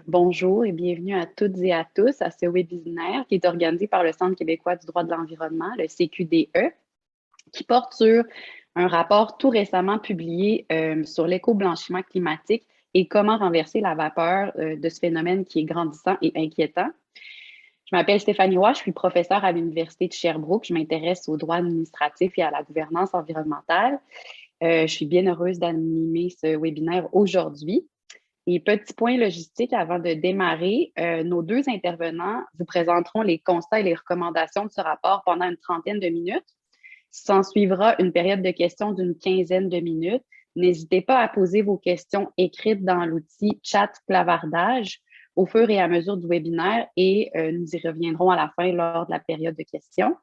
Bonjour et bienvenue à toutes et à tous à ce webinaire qui est organisé par le Centre québécois du droit de l'environnement, le CQDE, qui porte sur un rapport tout récemment publié sur l'éco-blanchiment climatique et comment renverser la vapeur de ce phénomène qui est grandissant et inquiétant. Je m'appelle Stéphanie Roy, je suis professeure à l'Université de Sherbrooke. Je m'intéresse au droit administratif et à la gouvernance environnementale. Je suis bien heureuse d'animer ce webinaire aujourd'hui. Et petit point logistique avant de démarrer, nos deux intervenants vous présenteront les constats et les recommandations de ce rapport pendant une trentaine de minutes. S'en suivra une période de questions d'une quinzaine de minutes. N'hésitez pas à poser vos questions écrites dans l'outil chat clavardage au fur et à mesure du webinaire et nous y reviendrons à la fin lors de la période de questions.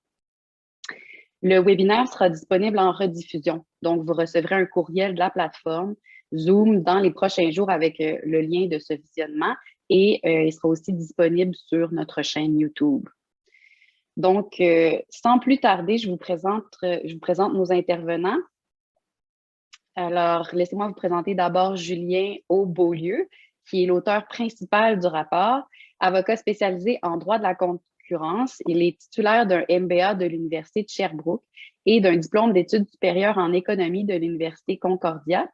Le webinaire sera disponible en rediffusion. Donc, vous recevrez un courriel de la plateforme Zoom dans les prochains jours avec le lien de ce visionnement et il sera aussi disponible sur notre chaîne YouTube. Donc, sans plus tarder, je vous présente nos intervenants. Alors, laissez-moi vous présenter d'abord Julien Aubeaulieu, qui est l'auteur principal du rapport, avocat spécialisé en droit de la concurrence. Il est titulaire d'un MBA de l'Université de Sherbrooke et d'un diplôme d'études supérieures en économie de l'Université Concordia.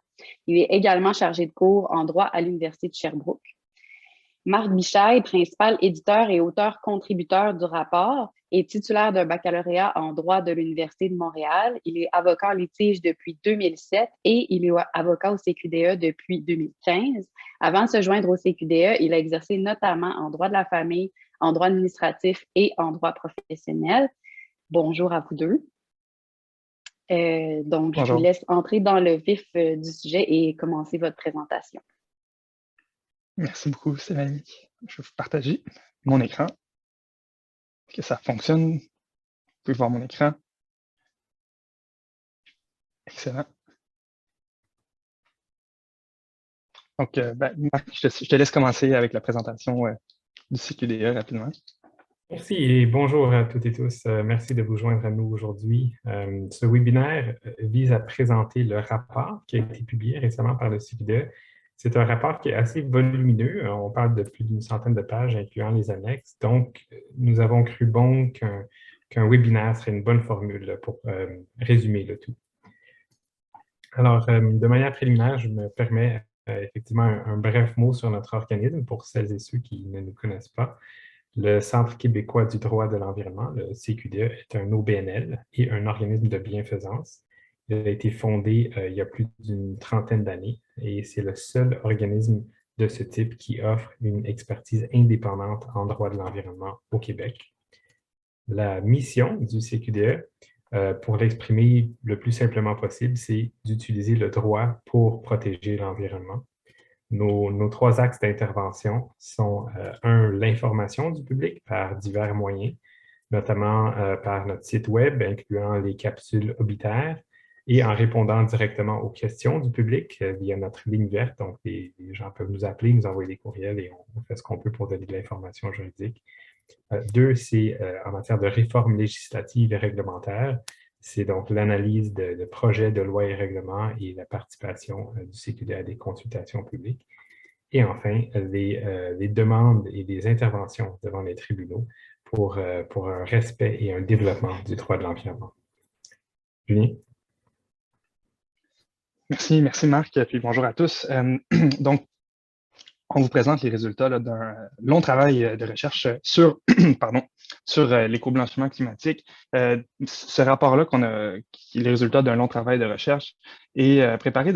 Il est également chargé de cours en droit à l'Université de Sherbrooke. Marc Bichaille, principal éditeur et auteur contributeur du rapport, est titulaire d'un baccalauréat en droit de l'Université de Montréal. Il est avocat en litige depuis 2007 et il est avocat au CQDE depuis 2015. Avant de se joindre au CQDE, il a exercé notamment en droit de la famille, en droit administratif et en droit professionnel. Bonjour à vous deux. Donc, je vous Bonjour. laisse entrer dans le vif du sujet et commencer votre présentation. Merci beaucoup, Stéphanie. Je vais vous partager mon écran. Est-ce que ça fonctionne? Vous pouvez voir mon écran. Excellent. Donc, Marc, je te laisse commencer avec la présentation du CQDE rapidement. Merci et bonjour à toutes et tous. Merci de vous joindre à nous aujourd'hui. Ce webinaire vise à présenter le rapport qui a été publié récemment par le CQDE. C'est un rapport qui est assez volumineux. On parle de plus d'une centaine de pages, incluant les annexes. Donc, nous avons cru bon qu'un webinaire serait une bonne formule pour résumer le tout. Alors, de manière préliminaire, je me permets effectivement un bref mot sur notre organisme pour celles et ceux qui ne nous connaissent pas. Le Centre québécois du droit de l'environnement, le CQDE, est un OBNL et un organisme de bienfaisance. Il a été fondé il y a plus d'une trentaine d'années et c'est le seul organisme de ce type qui offre une expertise indépendante en droit de l'environnement au Québec. La mission du CQDE, pour l'exprimer le plus simplement possible, c'est d'utiliser le droit pour protéger l'environnement. Nos trois axes d'intervention sont, un, l'information du public par divers moyens, notamment par notre site web, incluant les capsules obitaires, et en répondant directement aux questions du public via notre ligne verte. Donc, les gens peuvent nous appeler, nous envoyer des courriels et on fait ce qu'on peut pour donner de l'information juridique. Deux, c'est en matière de réforme législative et réglementaire. C'est donc l'analyse de projets de loi et règlements et la participation du CQDE à des consultations publiques. Et enfin, les demandes et les interventions devant les tribunaux pour un respect et un développement du droit de l'environnement. Julien? Merci Marc, puis bonjour à tous. Donc, on vous présente les résultats d'un long travail de recherche sur, sur l'éco-blanchiment climatique. Ce rapport-là, qui est le résultat d'un long travail de recherche, est préparé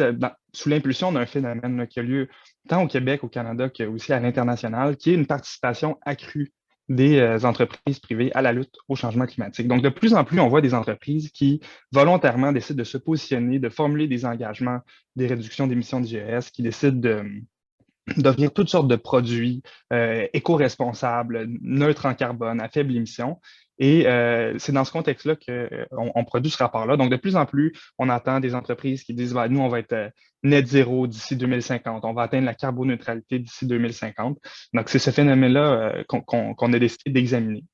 sous l'impulsion d'un phénomène qui a lieu tant au Québec, au Canada, qu'aussi à l'international, qui est une participation accrue des entreprises privées à la lutte au changement climatique. Donc, de plus en plus, on voit des entreprises qui volontairement décident de se positionner, de formuler des engagements, des réductions d'émissions de GES, qui décident d'offrir toutes sortes de produits éco-responsables, neutres en carbone, à faible émission. Et c'est dans ce contexte-là qu'on produit ce rapport-là. Donc, de plus en plus, on attend des entreprises qui disent nous, on va être net zéro d'ici 2050. On va atteindre la carboneutralité d'ici 2050. Donc, c'est ce phénomène-là qu'on a décidé d'examiner.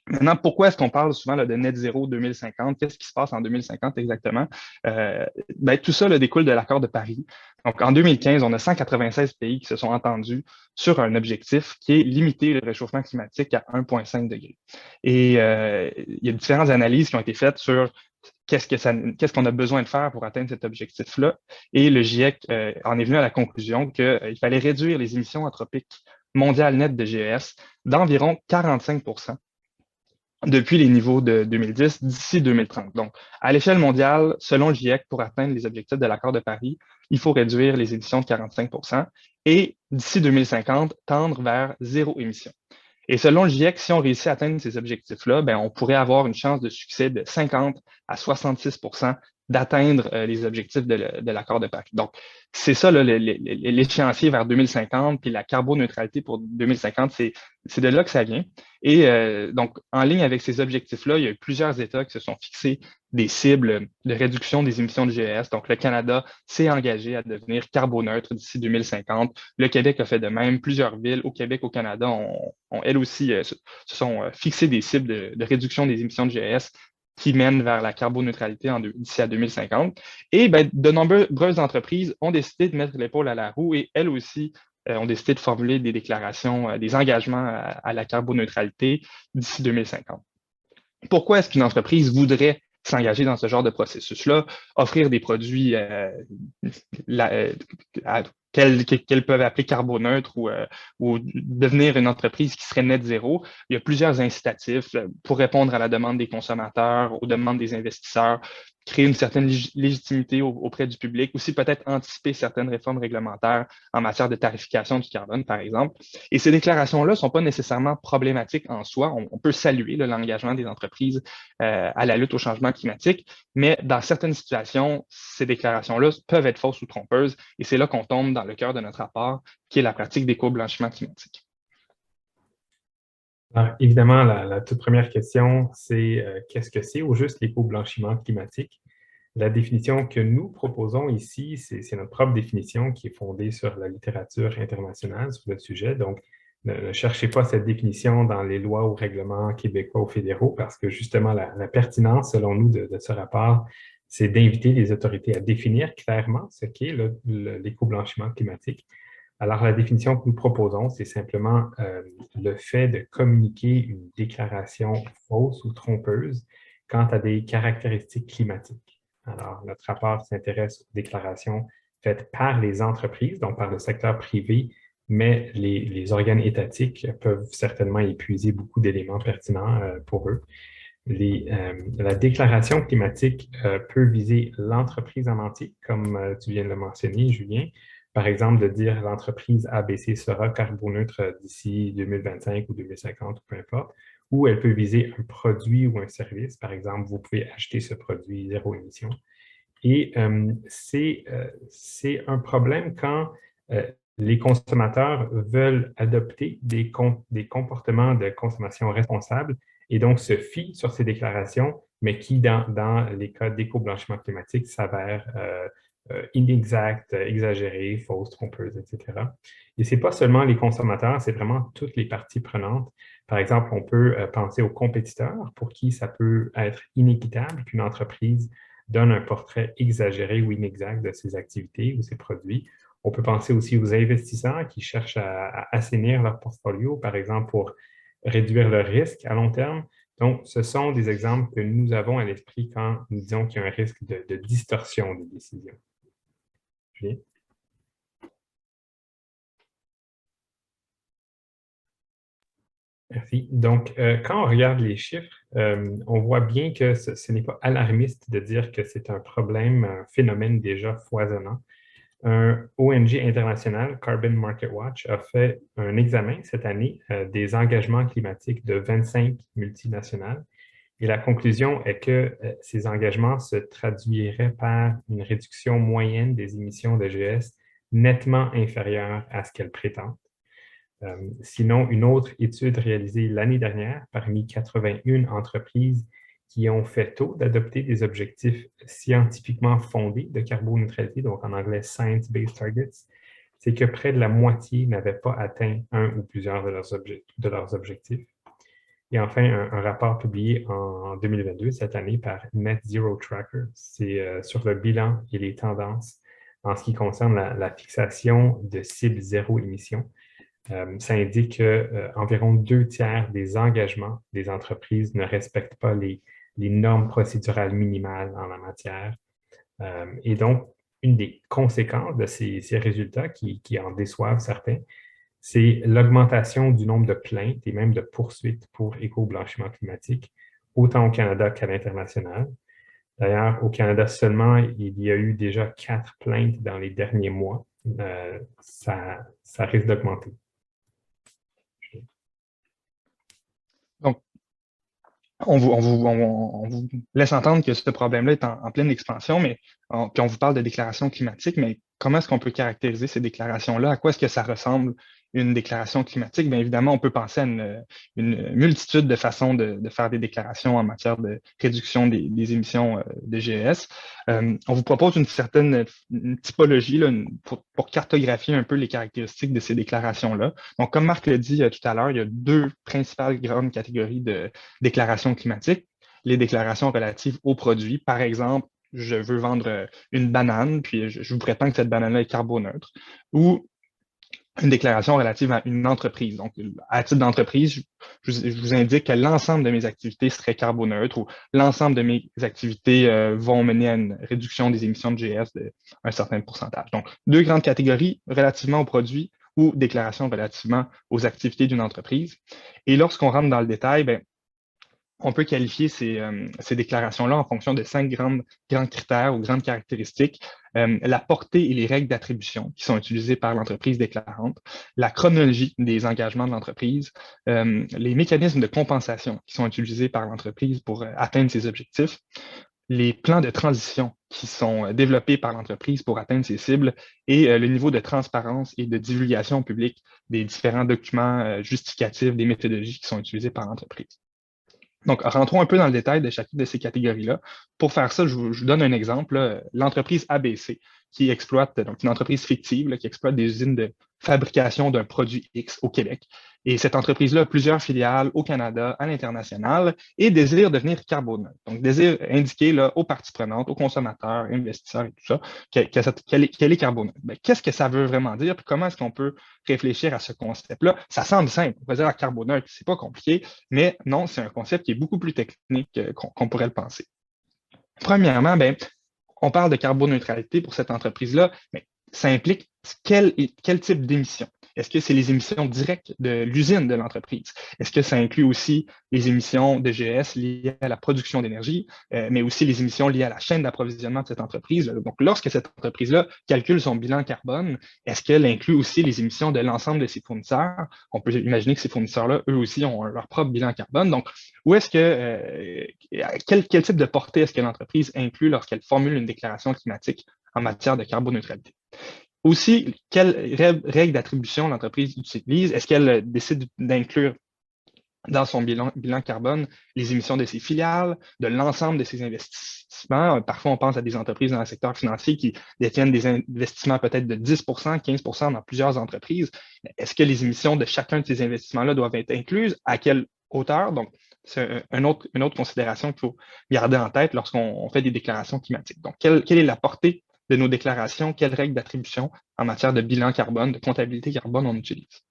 Maintenant, pourquoi est-ce qu'on parle souvent là, de net zéro 2050? Qu'est-ce qui se passe en 2050 exactement? Tout ça là, découle de l'accord de Paris. Donc, en 2015, on a 196 pays qui se sont entendus sur un objectif qui est limiter le réchauffement climatique à 1,5 degré. Et il y a différentes analyses qui ont été faites sur qu'est-ce qu'on a besoin de faire pour atteindre cet objectif-là. Et le GIEC en est venu à la conclusion qu'il fallait réduire les émissions anthropiques mondiales nettes de GES d'environ 45 depuis les niveaux de 2010 d'ici 2030. Donc, à l'échelle mondiale, selon le GIEC, pour atteindre les objectifs de l'accord de Paris, il faut réduire les émissions de 45 et d'ici 2050, tendre vers zéro émission. Et selon le GIEC, si on réussit à atteindre ces objectifs-là, on pourrait avoir une chance de succès de 50 à 66 d'atteindre les objectifs de l'accord de Paris. Donc, c'est ça l'échéancier vers 2050, puis la carboneutralité pour 2050, c'est de là que ça vient. Et donc, en ligne avec ces objectifs-là, il y a eu plusieurs États qui se sont fixés des cibles de réduction des émissions de GES. Donc, le Canada s'est engagé à devenir carboneutre d'ici 2050. Le Québec a fait de même. Plusieurs villes au Québec, au Canada, ont elles aussi se sont fixées des cibles de réduction des émissions de GES qui mènent vers la carboneutralité d'ici à 2050. Et de nombreuses entreprises ont décidé de mettre l'épaule à la roue et elles aussi ont décidé de formuler des déclarations, des engagements à la carboneutralité d'ici 2050. Pourquoi est-ce qu'une entreprise voudrait s'engager dans ce genre de processus-là, offrir des produits qu'elles peuvent appeler carboneutres ou devenir une entreprise qui serait net zéro? Il y a plusieurs incitatifs pour répondre à la demande des consommateurs, aux demandes des investisseurs, créer une certaine légitimité auprès du public, aussi peut-être anticiper certaines réformes réglementaires en matière de tarification du carbone, par exemple. Et ces déclarations-là ne sont pas nécessairement problématiques en soi. On peut saluer l'engagement des entreprises à la lutte au changement climatique, mais dans certaines situations, ces déclarations-là peuvent être fausses ou trompeuses, et c'est là qu'on tombe dans le cœur de notre rapport, qui est la pratique d'éco-blanchiment climatique. Alors, évidemment, la toute première question, c'est qu'est-ce que c'est au juste l'éco-blanchiment climatique? La définition que nous proposons ici, c'est notre propre définition qui est fondée sur la littérature internationale sur le sujet. Donc, ne cherchez pas cette définition dans les lois ou règlements québécois ou fédéraux parce que justement, la pertinence, selon nous, de ce rapport, c'est d'inviter les autorités à définir clairement ce qu'est l'éco-blanchiment climatique. Alors, la définition que nous proposons, c'est simplement le fait de communiquer une déclaration fausse ou trompeuse quant à des caractéristiques climatiques. Alors, notre rapport s'intéresse aux déclarations faites par les entreprises, donc par le secteur privé, mais les organes étatiques peuvent certainement épuiser beaucoup d'éléments pertinents pour eux. La déclaration climatique peut viser l'entreprise en entier, comme tu viens de le mentionner, Julien. Par exemple, de dire l'entreprise ABC sera carboneutre d'ici 2025 ou 2050, ou peu importe, ou elle peut viser un produit ou un service. Par exemple, vous pouvez acheter ce produit zéro émission. Et c'est un problème quand les consommateurs veulent adopter des comportements de consommation responsables et donc se fient sur ces déclarations, mais qui, dans les cas d'éco-blanchiment climatique, s'avèrent inexactes, exagérées, fausses, trompeuses, etc. Et ce n'est pas seulement les consommateurs, c'est vraiment toutes les parties prenantes. Par exemple, on peut penser aux compétiteurs pour qui ça peut être inéquitable qu'une entreprise donne un portrait exagéré ou inexact de ses activités ou ses produits. On peut penser aussi aux investisseurs qui cherchent à assainir leur portfolio, par exemple, pour réduire le risque à long terme. Donc, ce sont des exemples que nous avons à l'esprit quand nous disons qu'il y a un risque de distorsion des décisions. Julien? Merci. Donc, quand on regarde les chiffres, on voit bien que ce n'est pas alarmiste de dire que c'est un problème, un phénomène déjà foisonnant. Un ONG international, Carbon Market Watch, a fait un examen cette année des engagements climatiques de 25 multinationales. Et la conclusion est que ces engagements se traduiraient par une réduction moyenne des émissions de GES nettement inférieure à ce qu'elles prétendent. Sinon, une autre étude réalisée l'année dernière parmi 81 entreprises qui ont fait tôt d'adopter des objectifs scientifiquement fondés de carboneutralité, donc en anglais Science-Based Targets, c'est que près de la moitié n'avaient pas atteint un ou plusieurs de leurs objectifs. Et enfin, un rapport publié en 2022, cette année, par Net Zero Tracker. C'est sur le bilan et les tendances en ce qui concerne la fixation de cibles zéro émission. Ça indique qu'environ 2 tiers des engagements des entreprises ne respectent pas les normes procédurales minimales en la matière. Et donc, une des conséquences de ces résultats qui en déçoivent certains, c'est l'augmentation du nombre de plaintes et même de poursuites pour éco-blanchiment climatique, autant au Canada qu'à l'international. D'ailleurs, au Canada seulement, il y a eu déjà 4 plaintes dans les derniers mois. Ça risque d'augmenter. Donc, on vous laisse entendre que ce problème-là est en pleine expansion, mais puis on vous parle de déclarations climatiques, mais comment est-ce qu'on peut caractériser ces déclarations-là? À quoi est-ce que ça ressemble une déclaration climatique? Bien évidemment, on peut penser à une multitude de façons de faire des déclarations en matière de réduction des émissions de GES. On vous propose une typologie là, pour cartographier un peu les caractéristiques de ces déclarations-là. Donc, comme Marc l'a dit tout à l'heure, il y a 2 principales grandes catégories de déclarations climatiques. Les déclarations relatives aux produits, par exemple, je veux vendre une banane, puis je vous prétends que cette banane-là est carboneutre, ou une déclaration relative à une entreprise. Donc, à titre d'entreprise, je vous indique que l'ensemble de mes activités seraient carboneutres ou l'ensemble de mes activités vont mener à une réduction des émissions de GS d'un certain pourcentage. Donc, 2 grandes catégories relativement aux produits ou déclarations relativement aux activités d'une entreprise. Et lorsqu'on rentre dans le détail, bien, on peut qualifier ces déclarations-là en fonction de 5 grands critères ou grandes caractéristiques. La portée et les règles d'attribution qui sont utilisées par l'entreprise déclarante, la chronologie des engagements de l'entreprise, les mécanismes de compensation qui sont utilisés par l'entreprise pour atteindre ses objectifs, les plans de transition qui sont développés par l'entreprise pour atteindre ses cibles et le niveau de transparence et de divulgation publique des différents documents justificatifs des méthodologies qui sont utilisées par l'entreprise. Donc, rentrons un peu dans le détail de chacune de ces catégories-là. Pour faire ça, je vous donne un exemple. L'entreprise ABC, qui exploite, donc une entreprise fictive, là, qui exploite des usines de fabrication d'un produit X au Québec. Et cette entreprise-là a plusieurs filiales au Canada, à l'international, et désire devenir carboneutre. Donc, désire indiquer là, aux parties prenantes, aux consommateurs, investisseurs et tout ça, qu'elle est carboneutre. Qu'est-ce que ça veut vraiment dire? Puis comment est-ce qu'on peut réfléchir à ce concept-là? Ça semble simple. On va dire carboneutre, c'est pas compliqué, mais non, c'est un concept qui est beaucoup plus technique qu'on pourrait le penser. Premièrement, ben, on parle de carboneutralité pour cette entreprise-là, mais ça implique quel type d'émissions? Est-ce que c'est les émissions directes de l'usine de l'entreprise? Est-ce que ça inclut aussi les émissions de GES liées à la production d'énergie, mais aussi les émissions liées à la chaîne d'approvisionnement de cette entreprise? Donc, lorsque cette entreprise-là calcule son bilan carbone, est-ce qu'elle inclut aussi les émissions de l'ensemble de ses fournisseurs? On peut imaginer que ces fournisseurs-là, eux aussi, ont leur propre bilan carbone. Donc, où est-ce que quel type de portée est-ce que l'entreprise inclut lorsqu'elle formule une déclaration climatique en matière de carboneutralité? Aussi, quelles règles d'attribution l'entreprise utilise? Est-ce qu'elle décide d'inclure dans son bilan carbone les émissions de ses filiales, de l'ensemble de ses investissements? Parfois, on pense à des entreprises dans le secteur financier qui détiennent des investissements peut-être de 10 15 dans plusieurs entreprises. Est-ce que les émissions de chacun de ces investissements-là doivent être incluses? À quelle hauteur? Donc, c'est une autre considération qu'il faut garder en tête lorsqu'on fait des déclarations climatiques. Donc, quelle est la portée de nos déclarations? Quelles règles d'attribution en matière de bilan carbone, de comptabilité carbone on utilise?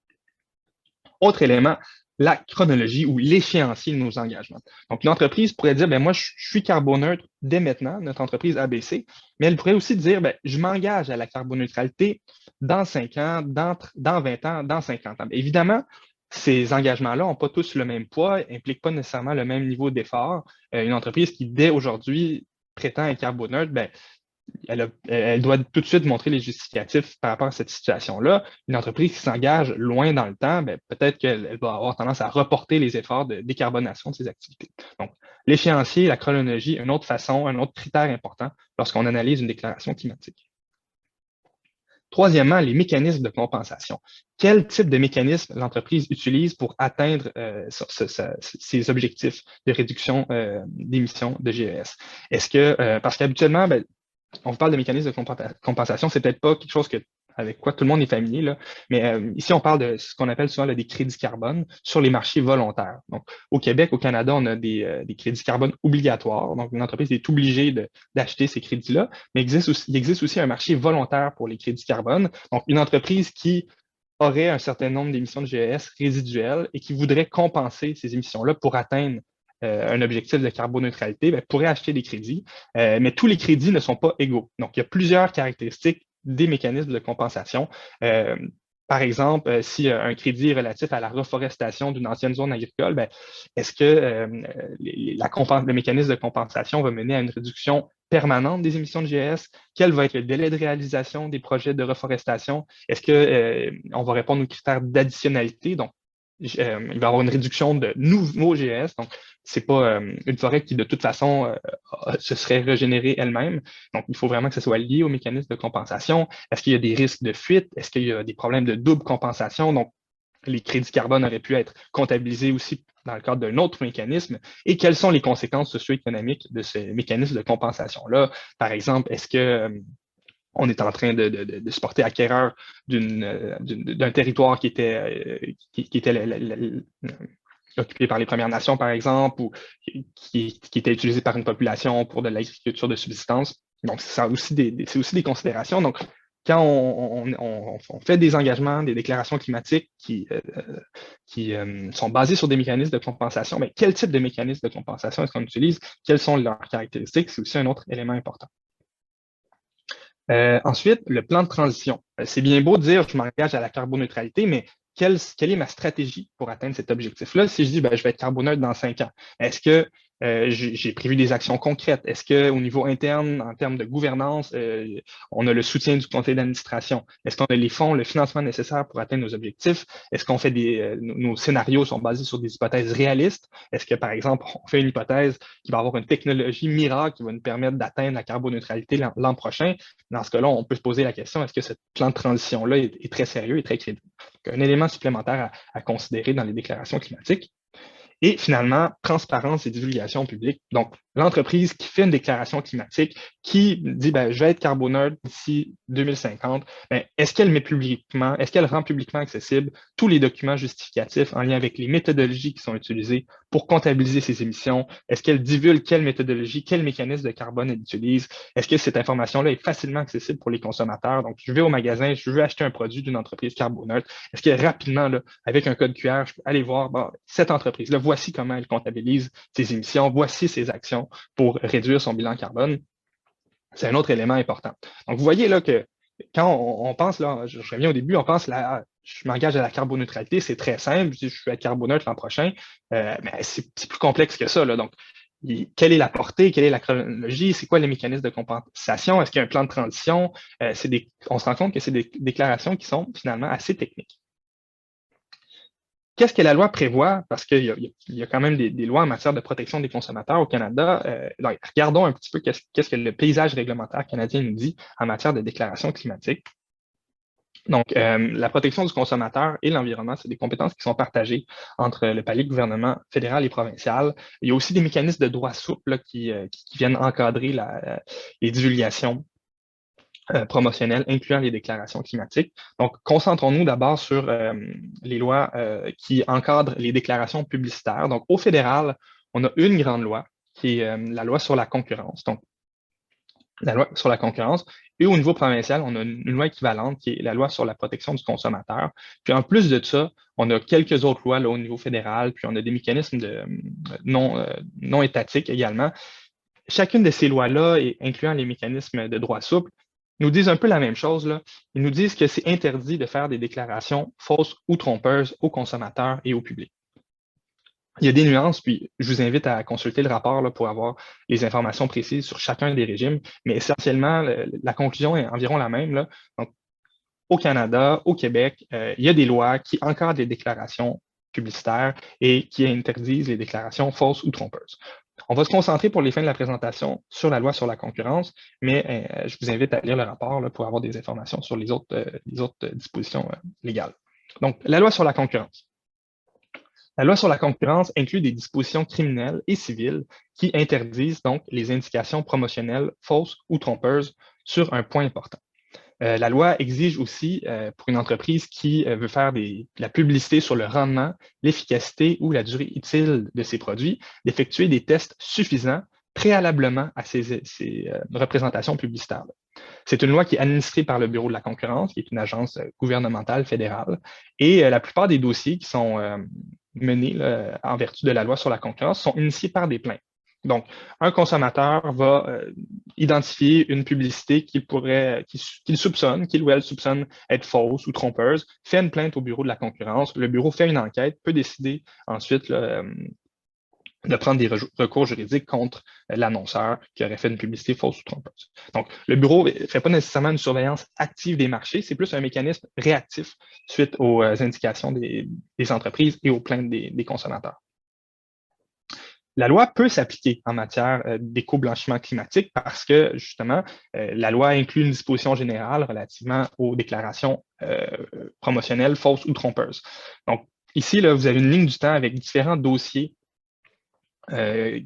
Autre élément, la chronologie ou l'échéancier de nos engagements. Donc, une entreprise pourrait dire, ben moi, je suis carboneutre dès maintenant, notre entreprise ABC, mais elle pourrait aussi dire, ben, je m'engage à la carboneutralité dans 5 ans, dans 20 ans, dans 50 ans. Bien, évidemment, ces engagements-là n'ont pas tous le même poids, n'impliquent pas nécessairement le même niveau d'effort. Une entreprise qui, dès aujourd'hui, prétend être carboneutre, ben, elle doit tout de suite montrer les justificatifs par rapport à cette situation-là. Une entreprise qui s'engage loin dans le temps, ben, peut-être qu'elle va avoir tendance à reporter les efforts de décarbonation de ses activités. Donc, l'échéancier, la chronologie, une autre façon, un autre critère important lorsqu'on analyse une déclaration climatique. Troisièmement, les mécanismes de compensation. Quel type de mécanisme l'entreprise utilise pour atteindre ses objectifs de réduction d'émissions de GES? Est-ce que, parce qu'habituellement, ben, on vous parle de mécanismes de compensation, c'est peut-être pas quelque chose que avec quoi tout le monde est familier, là. Mais ici, on parle de ce qu'on appelle souvent là, des crédits carbone sur les marchés volontaires. Donc, au Québec, au Canada, on a des crédits carbone obligatoires. Donc, une entreprise est obligée d'acheter ces crédits-là. Mais il existe aussi un marché volontaire pour les crédits carbone. Donc, une entreprise qui aurait un certain nombre d'émissions de GES résiduelles et qui voudrait compenser ces émissions-là pour atteindre un objectif de carboneutralité, bien, pourrait acheter des crédits, mais tous les crédits ne sont pas égaux. Donc, il y a plusieurs caractéristiques des mécanismes de compensation. Par exemple, si un crédit est relatif à la reforestation d'une ancienne zone agricole, bien, est-ce que le mécanisme de compensation va mener à une réduction permanente des émissions de GES? Quel va être le délai de réalisation des projets de reforestation? Est-ce qu'on va répondre aux critères d'additionnalité? Donc, il va y avoir une réduction de nouveaux GES. Donc, ce n'est pas une forêt qui, de toute façon, se serait régénérée elle-même. Donc, il faut vraiment que ce soit lié au mécanisme de compensation. Est-ce qu'il y a des risques de fuite? Est-ce qu'il y a des problèmes de double compensation? Donc, les crédits carbone auraient pu être comptabilisés aussi dans le cadre d'un autre mécanisme. Et quelles sont les conséquences socio-économiques de ce mécanisme de compensation-là? Par exemple, est-ce que on est en train de se porter acquéreur d'un territoire qui était occupé par les Premières Nations, par exemple, ou qui était utilisé par une population pour de l'agriculture de subsistance. Donc, c'est aussi des considérations. Donc, quand on fait des engagements, des déclarations climatiques qui sont basées sur des mécanismes de compensation, mais quel type de mécanisme de compensation est-ce qu'on utilise? Quelles sont leurs caractéristiques? C'est aussi un autre élément important. Ensuite, le plan de transition. C'est bien beau de dire je m'engage à la carboneutralité, mais quelle est ma stratégie pour atteindre cet objectif-là? Si je dis je vais être carboneutre dans 5 ans, est-ce que j'ai prévu des actions concrètes? Est-ce qu'au niveau interne, en termes de gouvernance, on a le soutien du conseil d'administration? Est-ce qu'on a les fonds, le financement nécessaire pour atteindre nos objectifs? Est-ce qu'on fait nos scénarios sont basés sur des hypothèses réalistes? Est-ce que, par exemple, on fait une hypothèse qui va avoir une technologie miracle qui va nous permettre d'atteindre la carboneutralité l'an prochain? Dans ce cas-là, on peut se poser la question, est-ce que ce plan de transition-là est très sérieux et très crédible? Donc, un élément supplémentaire à considérer dans les déclarations climatiques. Et finalement, transparence et divulgation publique. Donc, l'entreprise qui fait une déclaration climatique, qui dit je vais être carboneutre d'ici 2050, est-ce qu'elle met publiquement, est-ce qu'elle rend publiquement accessible tous les documents justificatifs en lien avec les méthodologies qui sont utilisées pour comptabiliser ces émissions? Est-ce qu'elle divulgue quelle méthodologie, quel mécanisme de carbone elle utilise? Est-ce que cette information-là est facilement accessible pour les consommateurs? Donc, je vais au magasin, je veux acheter un produit d'une entreprise carboneutre. Est-ce que rapidement, là, avec un code QR, je peux aller voir cette entreprise-là, voici comment elle comptabilise ses émissions, voici ses actions pour réduire son bilan carbone. C'est un autre élément important. Donc, vous voyez là que quand on pense, là, je reviens au début, on pense là, je m'engage à la carboneutralité, c'est très simple, je vais être carboneutre l'an prochain, mais c'est plus complexe que ça, là. Donc, quelle est la portée, quelle est la chronologie, c'est quoi les mécanismes de compensation, est-ce qu'il y a un plan de transition? On se rend compte que c'est des déclarations qui sont finalement assez techniques. Qu'est-ce que la loi prévoit? Parce qu'il y a quand même des lois en matière de protection des consommateurs au Canada. Donc, regardons un petit peu qu'est-ce que le paysage réglementaire canadien nous dit en matière de déclaration climatique. Donc, la protection du consommateur et l'environnement, c'est des compétences qui sont partagées entre le palier gouvernement fédéral et provincial. Il y a aussi des mécanismes de droit souple là, qui viennent encadrer les divulgations promotionnelles, incluant les déclarations climatiques. Donc, concentrons-nous d'abord sur les lois qui encadrent les déclarations publicitaires. Donc, au fédéral, on a une grande loi qui est la loi sur la concurrence. Donc, la loi sur la concurrence. Et au niveau provincial, on a une loi équivalente qui est la loi sur la protection du consommateur. Puis en plus de ça, on a quelques autres lois là, au niveau fédéral, puis on a des mécanismes non étatiques également. Chacune de ces lois-là, incluant les mécanismes de droit souple, nous disent un peu la même chose, là. Ils nous disent que c'est interdit de faire des déclarations fausses ou trompeuses aux consommateurs et au public. Il y a des nuances, puis je vous invite à consulter le rapport là, pour avoir les informations précises sur chacun des régimes, mais essentiellement, la conclusion est environ la même, là. Donc, au Canada, au Québec, il y a des lois qui encadrent les déclarations publicitaires et qui interdisent les déclarations fausses ou trompeuses. On va se concentrer pour les fins de la présentation sur la loi sur la concurrence, mais je vous invite à lire le rapport là, pour avoir des informations sur les autres dispositions légales. Donc, la loi sur la concurrence. La loi sur la concurrence inclut des dispositions criminelles et civiles qui interdisent donc les indications promotionnelles fausses ou trompeuses sur un point important. La loi exige aussi, pour une entreprise qui veut faire la publicité sur le rendement, l'efficacité ou la durée utile de ses produits, d'effectuer des tests suffisants préalablement à ces représentations publicitaires. C'est une loi qui est administrée par le Bureau de la concurrence, qui est une agence gouvernementale fédérale, et la plupart des dossiers qui sont menés là, en vertu de la loi sur la concurrence sont initiés par des plaintes. Donc, un consommateur va identifier une publicité qu'il soupçonne, qu'il ou elle soupçonne être fausse ou trompeuse, fait une plainte au Bureau de la concurrence, le bureau fait une enquête, peut décider ensuite là, de prendre des recours juridiques contre l'annonceur qui aurait fait une publicité fausse ou trompeuse. Donc, le bureau ne fait pas nécessairement une surveillance active des marchés, c'est plus un mécanisme réactif suite aux indications des entreprises et aux plaintes des consommateurs. La loi peut s'appliquer en matière d'éco-blanchiment climatique parce que, justement, la loi inclut une disposition générale relativement aux déclarations promotionnelles fausses ou trompeuses. Donc, ici, là, vous avez une ligne du temps avec différents dossiers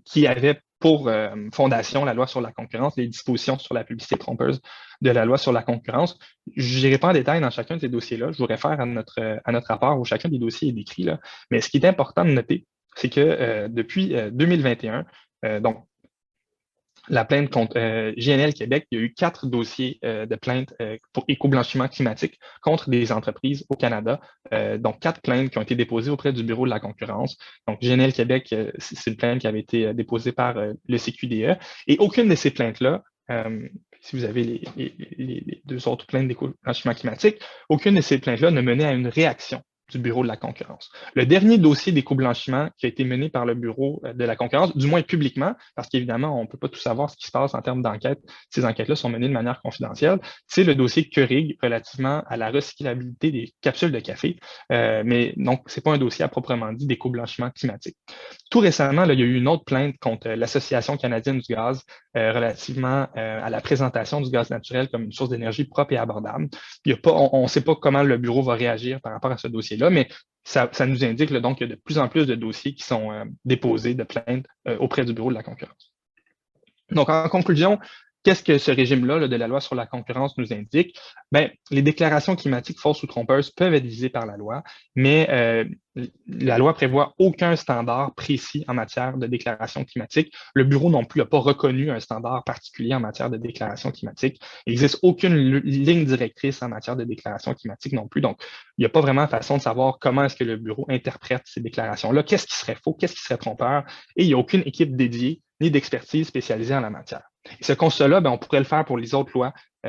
qui avaient pour fondation la loi sur la concurrence, les dispositions sur la publicité trompeuse de la loi sur la concurrence. Je n'irai pas en détail dans chacun de ces dossiers-là. Je vous réfère à notre rapport où chacun des dossiers est décrit, là. Mais ce qui est important de noter, c'est que depuis 2021, donc la plainte contre GNL Québec, il y a eu 4 dossiers de plainte pour éco-blanchiment climatique contre des entreprises au Canada. Donc, 4 plaintes qui ont été déposées auprès du Bureau de la concurrence. Donc, GNL Québec, c'est une plainte qui avait été déposée par le CQDE. Et aucune de ces plaintes-là, si vous avez les 2 autres plaintes d'éco-blanchiment climatique, aucune de ces plaintes-là ne menait à une réaction du Bureau de la concurrence. Le dernier dossier d'éco-blanchiment qui a été mené par le Bureau de la concurrence, du moins publiquement, parce qu'évidemment, on ne peut pas tout savoir ce qui se passe en termes d'enquête, ces enquêtes-là sont menées de manière confidentielle, c'est le dossier Keurig relativement à la recyclabilité des capsules de café, mais donc, ce n'est pas un dossier à proprement dit d'éco-blanchiment climatique. Tout récemment, là, il y a eu une autre plainte contre l'Association canadienne du gaz relativement à la présentation du gaz naturel comme une source d'énergie propre et abordable. On ne sait pas comment le bureau va réagir par rapport à ce dossier-là, mais ça nous indique là, donc qu'il y a de plus en plus de dossiers qui sont déposés de plaintes auprès du Bureau de la concurrence. Donc, en conclusion, qu'est-ce que ce régime-là de la loi sur la concurrence nous indique? Bien, les déclarations climatiques fausses ou trompeuses peuvent être visées par la loi, mais la loi prévoit aucun standard précis en matière de déclaration climatique. Le bureau non plus n'a pas reconnu un standard particulier en matière de déclaration climatique. Il n'existe aucune ligne directrice en matière de déclaration climatique non plus. Donc, il n'y a pas vraiment façon de savoir comment est-ce que le bureau interprète ces déclarations-là, qu'est-ce qui serait faux, qu'est-ce qui serait trompeur, et il n'y a aucune équipe dédiée ni d'expertise spécialisée en la matière. Et ce constat-là, on pourrait le faire pour les autres lois dont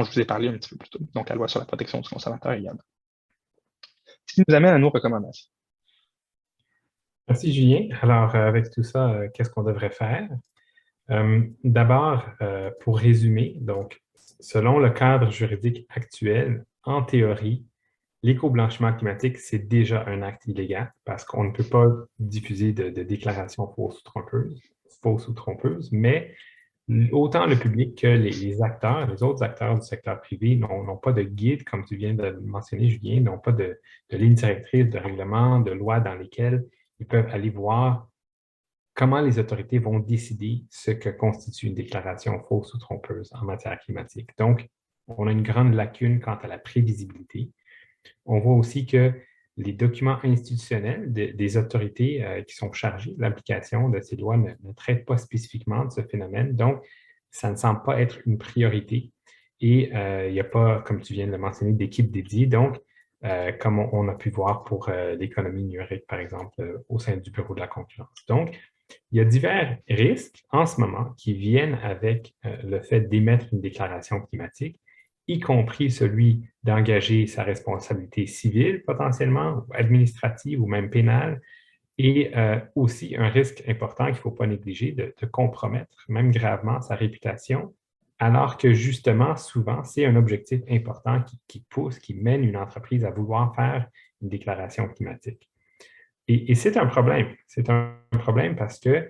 je vous ai parlé un petit peu plus tôt, donc la loi sur la protection du consommateur également. Ce qui nous amène à nos recommandations. Merci, Julien. Alors, avec tout ça, qu'est-ce qu'on devrait faire? D'abord, pour résumer, donc, selon le cadre juridique actuel, en théorie, l'éco-blanchiment climatique, c'est déjà un acte illégal parce qu'on ne peut pas diffuser de déclarations fausses ou trompeuses, mais autant le public que les acteurs, les autres acteurs du secteur privé n'ont pas de guide, comme tu viens de le mentionner, Julien, n'ont pas de ligne directrice, de règlement, de loi dans lesquelles ils peuvent aller voir comment les autorités vont décider ce que constitue une déclaration fausse ou trompeuse en matière climatique. Donc, on a une grande lacune quant à la prévisibilité. On voit aussi que les documents institutionnels des autorités qui sont chargées de l'application de ces lois ne traitent pas spécifiquement de ce phénomène. Donc, ça ne semble pas être une priorité. Et il n'y a pas, comme tu viens de le mentionner, d'équipe dédiée. Donc, comme on a pu voir pour l'économie numérique, par exemple, au sein du Bureau de la concurrence. Donc, il y a divers risques en ce moment qui viennent avec le fait d'émettre une déclaration climatique, y compris celui d'engager sa responsabilité civile potentiellement, ou administrative ou même pénale, et aussi un risque important qu'il ne faut pas négliger de compromettre, même gravement, sa réputation, alors que justement, souvent, c'est un objectif important qui pousse, qui mène une entreprise à vouloir faire une déclaration climatique. Et c'est un problème. C'est un problème parce que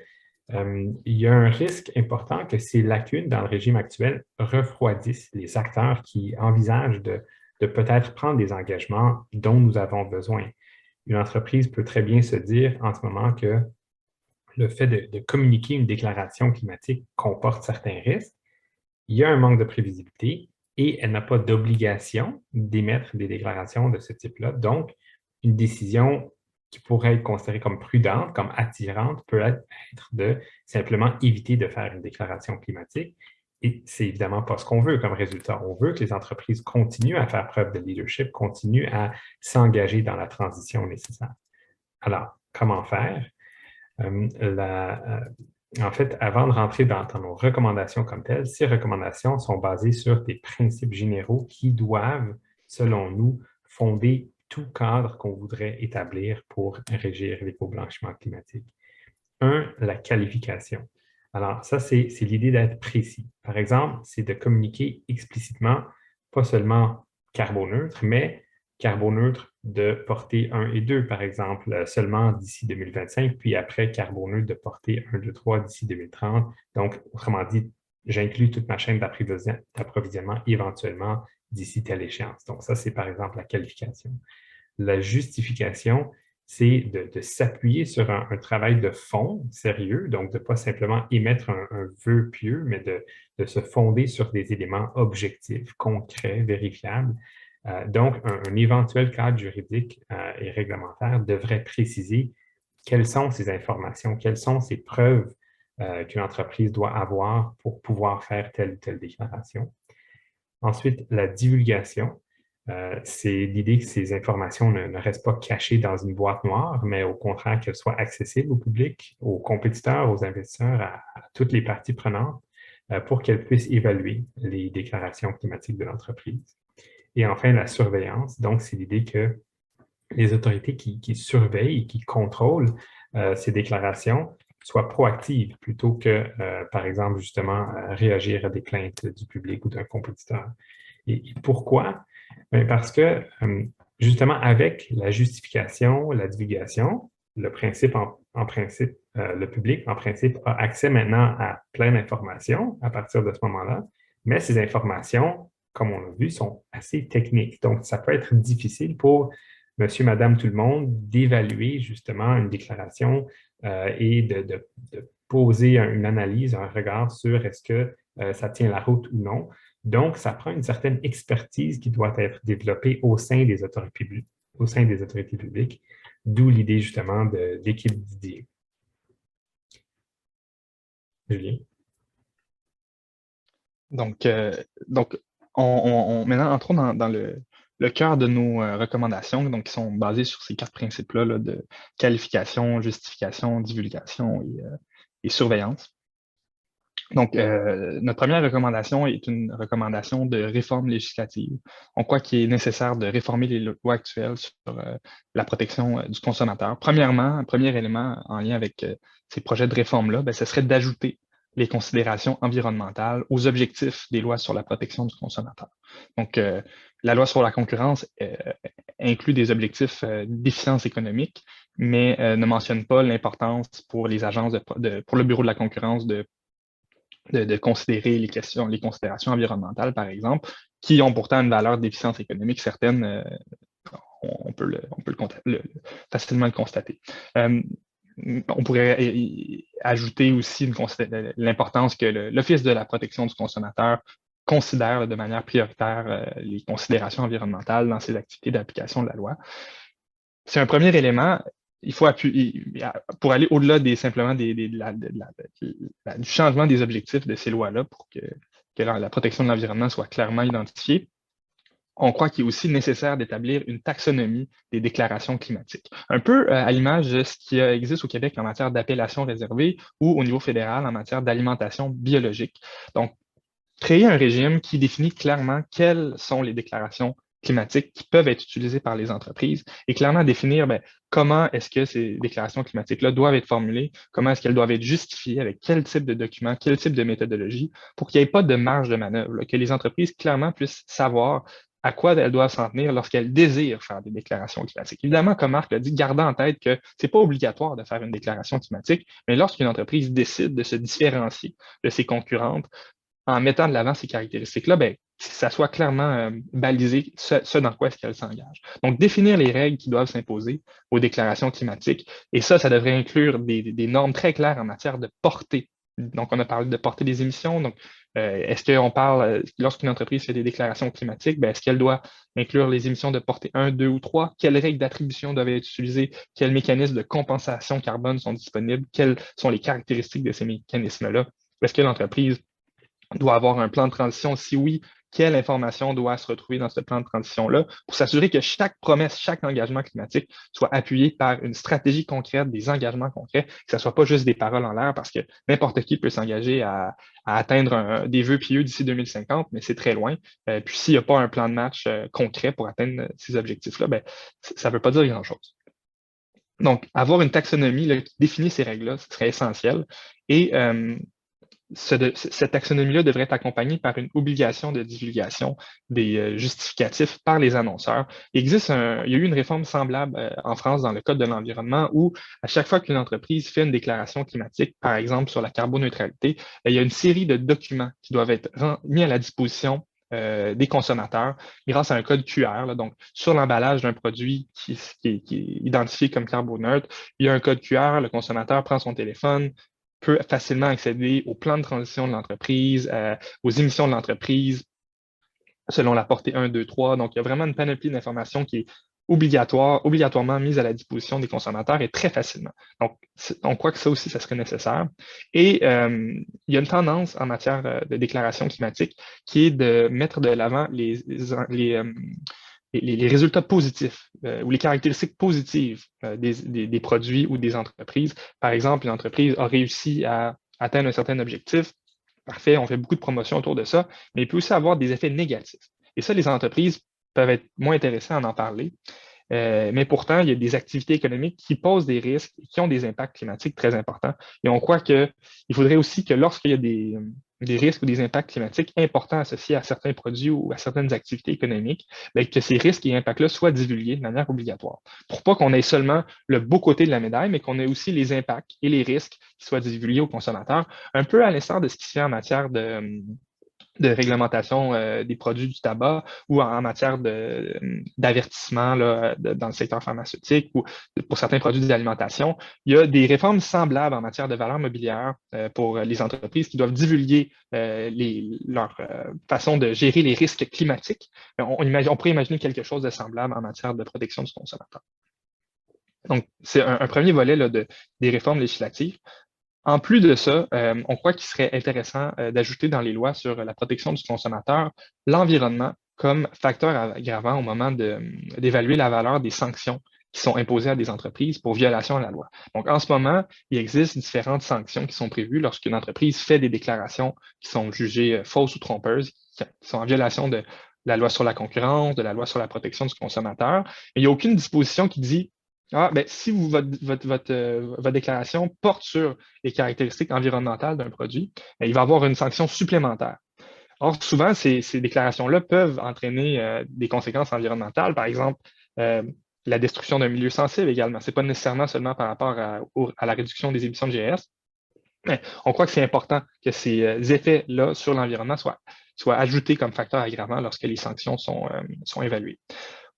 il y a un risque important que ces lacunes dans le régime actuel refroidissent les acteurs qui envisagent de peut-être prendre des engagements dont nous avons besoin. Une entreprise peut très bien se dire en ce moment que le fait de communiquer une déclaration climatique comporte certains risques. Il y a un manque de prévisibilité et elle n'a pas d'obligation d'émettre des déclarations de ce type-là. Donc, une décision qui pourrait être considérée comme prudente, comme attirante, peut être de simplement éviter de faire une déclaration climatique. Et c'est évidemment pas ce qu'on veut comme résultat. On veut que les entreprises continuent à faire preuve de leadership, continuent à s'engager dans la transition nécessaire. Alors, comment faire? En fait, avant de rentrer dans nos recommandations comme telles, ces recommandations sont basées sur des principes généraux qui doivent, selon nous, fonder tout cadre qu'on voudrait établir pour régir l'éco-blanchiment climatique. Un, la qualification. Alors, ça, c'est l'idée d'être précis. Par exemple, c'est de communiquer explicitement, pas seulement carboneutre, mais carboneutre de portée 1 et 2, par exemple, seulement d'ici 2025, puis après carboneutre de portée 1, 2, 3 d'ici 2030. Donc, autrement dit, j'inclus toute ma chaîne d'approvisionnement éventuellement d'ici telle échéance. Donc, ça, c'est par exemple la qualification. La justification, c'est de s'appuyer sur un travail de fond sérieux, donc de ne pas simplement émettre un vœu pieux, mais de se fonder sur des éléments objectifs, concrets, vérifiables. Donc, un éventuel cadre juridique et réglementaire devrait préciser quelles sont ces informations, quelles sont ces preuves qu'une entreprise doit avoir pour pouvoir faire telle ou telle déclaration. Ensuite, la divulgation. C'est l'idée que ces informations ne restent pas cachées dans une boîte noire, mais au contraire qu'elles soient accessibles au public, aux compétiteurs, aux investisseurs, à toutes les parties prenantes pour qu'elles puissent évaluer les déclarations climatiques de l'entreprise. Et enfin, la surveillance. Donc, c'est l'idée que les autorités qui surveillent et qui contrôlent ces déclarations soient proactives plutôt que, par exemple, justement, réagir à des plaintes du public ou d'un compétiteur. Et pourquoi? Bien, parce que, justement, avec la justification, la divulgation, le public, en principe, a accès maintenant à plein d'informations à partir de ce moment-là, mais ces informations, comme on l'a vu, sont assez techniques. Donc, ça peut être difficile pour monsieur, madame, tout le monde d'évaluer justement une déclaration et de poser une analyse, un regard sur est-ce que ça tient la route ou non. Donc, ça prend une certaine expertise qui doit être développée au sein des autorités publiques, d'où l'idée justement de l'équipe Didier. Julien? Donc, maintenant, entrons dans le cœur de nos recommandations, donc qui sont basées sur ces 4 principes-là là, de qualification, justification, divulgation et surveillance. Donc, notre première recommandation est une recommandation de réforme législative. On croit qu'il est nécessaire de réformer les lois actuelles sur la protection du consommateur. Premièrement, un premier élément en lien avec ces projets de réforme-là, ce serait d'ajouter les considérations environnementales aux objectifs des lois sur la protection du consommateur. Donc, la loi sur la concurrence inclut des objectifs d'efficience économique, mais ne mentionne pas l'importance pour les agences, pour le Bureau de la concurrence de considérer les considérations environnementales, par exemple, qui ont pourtant une valeur d'efficience économique certaine. On peut facilement le constater. On pourrait ajouter aussi l'importance que l'Office de la protection du consommateur considère de manière prioritaire les considérations environnementales dans ses activités d'application de la loi. C'est un premier élément. Il faut appuyer pour aller au-delà simplement du changement des objectifs de ces lois-là pour que la protection de l'environnement soit clairement identifiée. On croit qu'il est aussi nécessaire d'établir une taxonomie des déclarations climatiques. Un peu à l'image de ce qui existe au Québec en matière d'appellation réservée ou au niveau fédéral en matière d'alimentation biologique. Donc, créer un régime qui définit clairement quelles sont les déclarations climatiques qui peuvent être utilisées par les entreprises et clairement définir comment est-ce que ces déclarations climatiques-là doivent être formulées, comment est-ce qu'elles doivent être justifiées, avec quel type de documents, quel type de méthodologie, pour qu'il n'y ait pas de marge de manœuvre, que les entreprises clairement puissent savoir à quoi elles doivent s'en tenir lorsqu'elles désirent faire des déclarations climatiques. Évidemment, comme Marc l'a dit, gardant en tête que ce n'est pas obligatoire de faire une déclaration climatique, mais lorsqu'une entreprise décide de se différencier de ses concurrentes, en mettant de l'avant ces caractéristiques-là, ça soit clairement balisé ce dans quoi est-ce qu'elle s'engage. Donc, définir les règles qui doivent s'imposer aux déclarations climatiques, et ça devrait inclure des normes très claires en matière de portée Donc, on a parlé de portée des émissions. Donc, est-ce qu'on parle, lorsqu'une entreprise fait des déclarations climatiques, est-ce qu'elle doit inclure les émissions de portée 1, 2 ou 3? Quelles règles d'attribution doivent être utilisées? Quels mécanismes de compensation carbone sont disponibles? Quelles sont les caractéristiques de ces mécanismes-là? Est-ce que l'entreprise doit avoir un plan de transition? Si oui, quelle information doit se retrouver dans ce plan de transition-là pour s'assurer que chaque promesse, chaque engagement climatique soit appuyé par une stratégie concrète, des engagements concrets, que ce ne soit pas juste des paroles en l'air, parce que n'importe qui peut s'engager à atteindre des vœux pieux d'ici 2050, mais c'est très loin. Puis s'il n'y a pas un plan de match concret pour atteindre ces objectifs-là, ça ne veut pas dire grand-chose. Donc, avoir une taxonomie là, qui définit ces règles-là, ce serait essentiel. Et cette taxonomie-là devrait être accompagnée par une obligation de divulgation des justificatifs par les annonceurs. Il y a eu une réforme semblable en France dans le Code de l'environnement où, à chaque fois qu'une entreprise fait une déclaration climatique, par exemple sur la carboneutralité, il y a une série de documents qui doivent être mis à la disposition des consommateurs grâce à un code QR. Là, donc, sur l'emballage d'un produit qui est identifié comme carboneutre, il y a un code QR, le consommateur prend son téléphone, peut facilement accéder au plan de transition de l'entreprise, aux émissions de l'entreprise, selon la portée 1, 2, 3. Donc, il y a vraiment une panoplie d'informations qui est obligatoirement mise à la disposition des consommateurs et très facilement. Donc, on croit que ça aussi, ça serait nécessaire. Et il y a une tendance en matière de déclaration climatique qui est de mettre de l'avant les résultats positifs ou les caractéristiques positives des produits ou des entreprises. Par exemple, une entreprise a réussi à atteindre un certain objectif. Parfait, on fait beaucoup de promotion autour de ça, mais il peut aussi avoir des effets négatifs. Et ça, les entreprises peuvent être moins intéressées à en parler. Mais pourtant, il y a des activités économiques qui posent des risques et qui ont des impacts climatiques très importants. Et on croit qu'il faudrait aussi que lorsqu'il y a des risques ou des impacts climatiques importants associés à certains produits ou à certaines activités économiques, que ces risques et impacts-là soient divulgués de manière obligatoire. Pour pas qu'on ait seulement le beau côté de la médaille, mais qu'on ait aussi les impacts et les risques qui soient divulgués aux consommateurs, un peu à l'instar de ce qui se fait en matière de réglementation des produits du tabac ou en matière d'avertissement dans le secteur pharmaceutique ou pour certains produits d'alimentation. Il y a des réformes semblables en matière de valeur mobilière pour les entreprises qui doivent divulguer leur façon de gérer les risques climatiques. On pourrait imaginer quelque chose de semblable en matière de protection du consommateur. Donc, c'est un premier volet des réformes législatives. En plus de ça, on croit qu'il serait intéressant d'ajouter dans les lois sur la protection du consommateur l'environnement comme facteur aggravant au moment d'évaluer la valeur des sanctions qui sont imposées à des entreprises pour violation de la loi. Donc, en ce moment, il existe différentes sanctions qui sont prévues lorsqu'une entreprise fait des déclarations qui sont jugées fausses ou trompeuses, qui sont en violation de la loi sur la concurrence, de la loi sur la protection du consommateur. Mais il n'y a aucune disposition qui dit si votre déclaration porte sur les caractéristiques environnementales d'un produit, il va y avoir une sanction supplémentaire. Or, souvent, ces déclarations-là peuvent entraîner des conséquences environnementales, par exemple, la destruction d'un milieu sensible également. Ce n'est pas nécessairement seulement par rapport à la réduction des émissions de GS, mais on croit que c'est important que ces effets-là sur l'environnement soient ajoutés comme facteur aggravant lorsque les sanctions sont évaluées.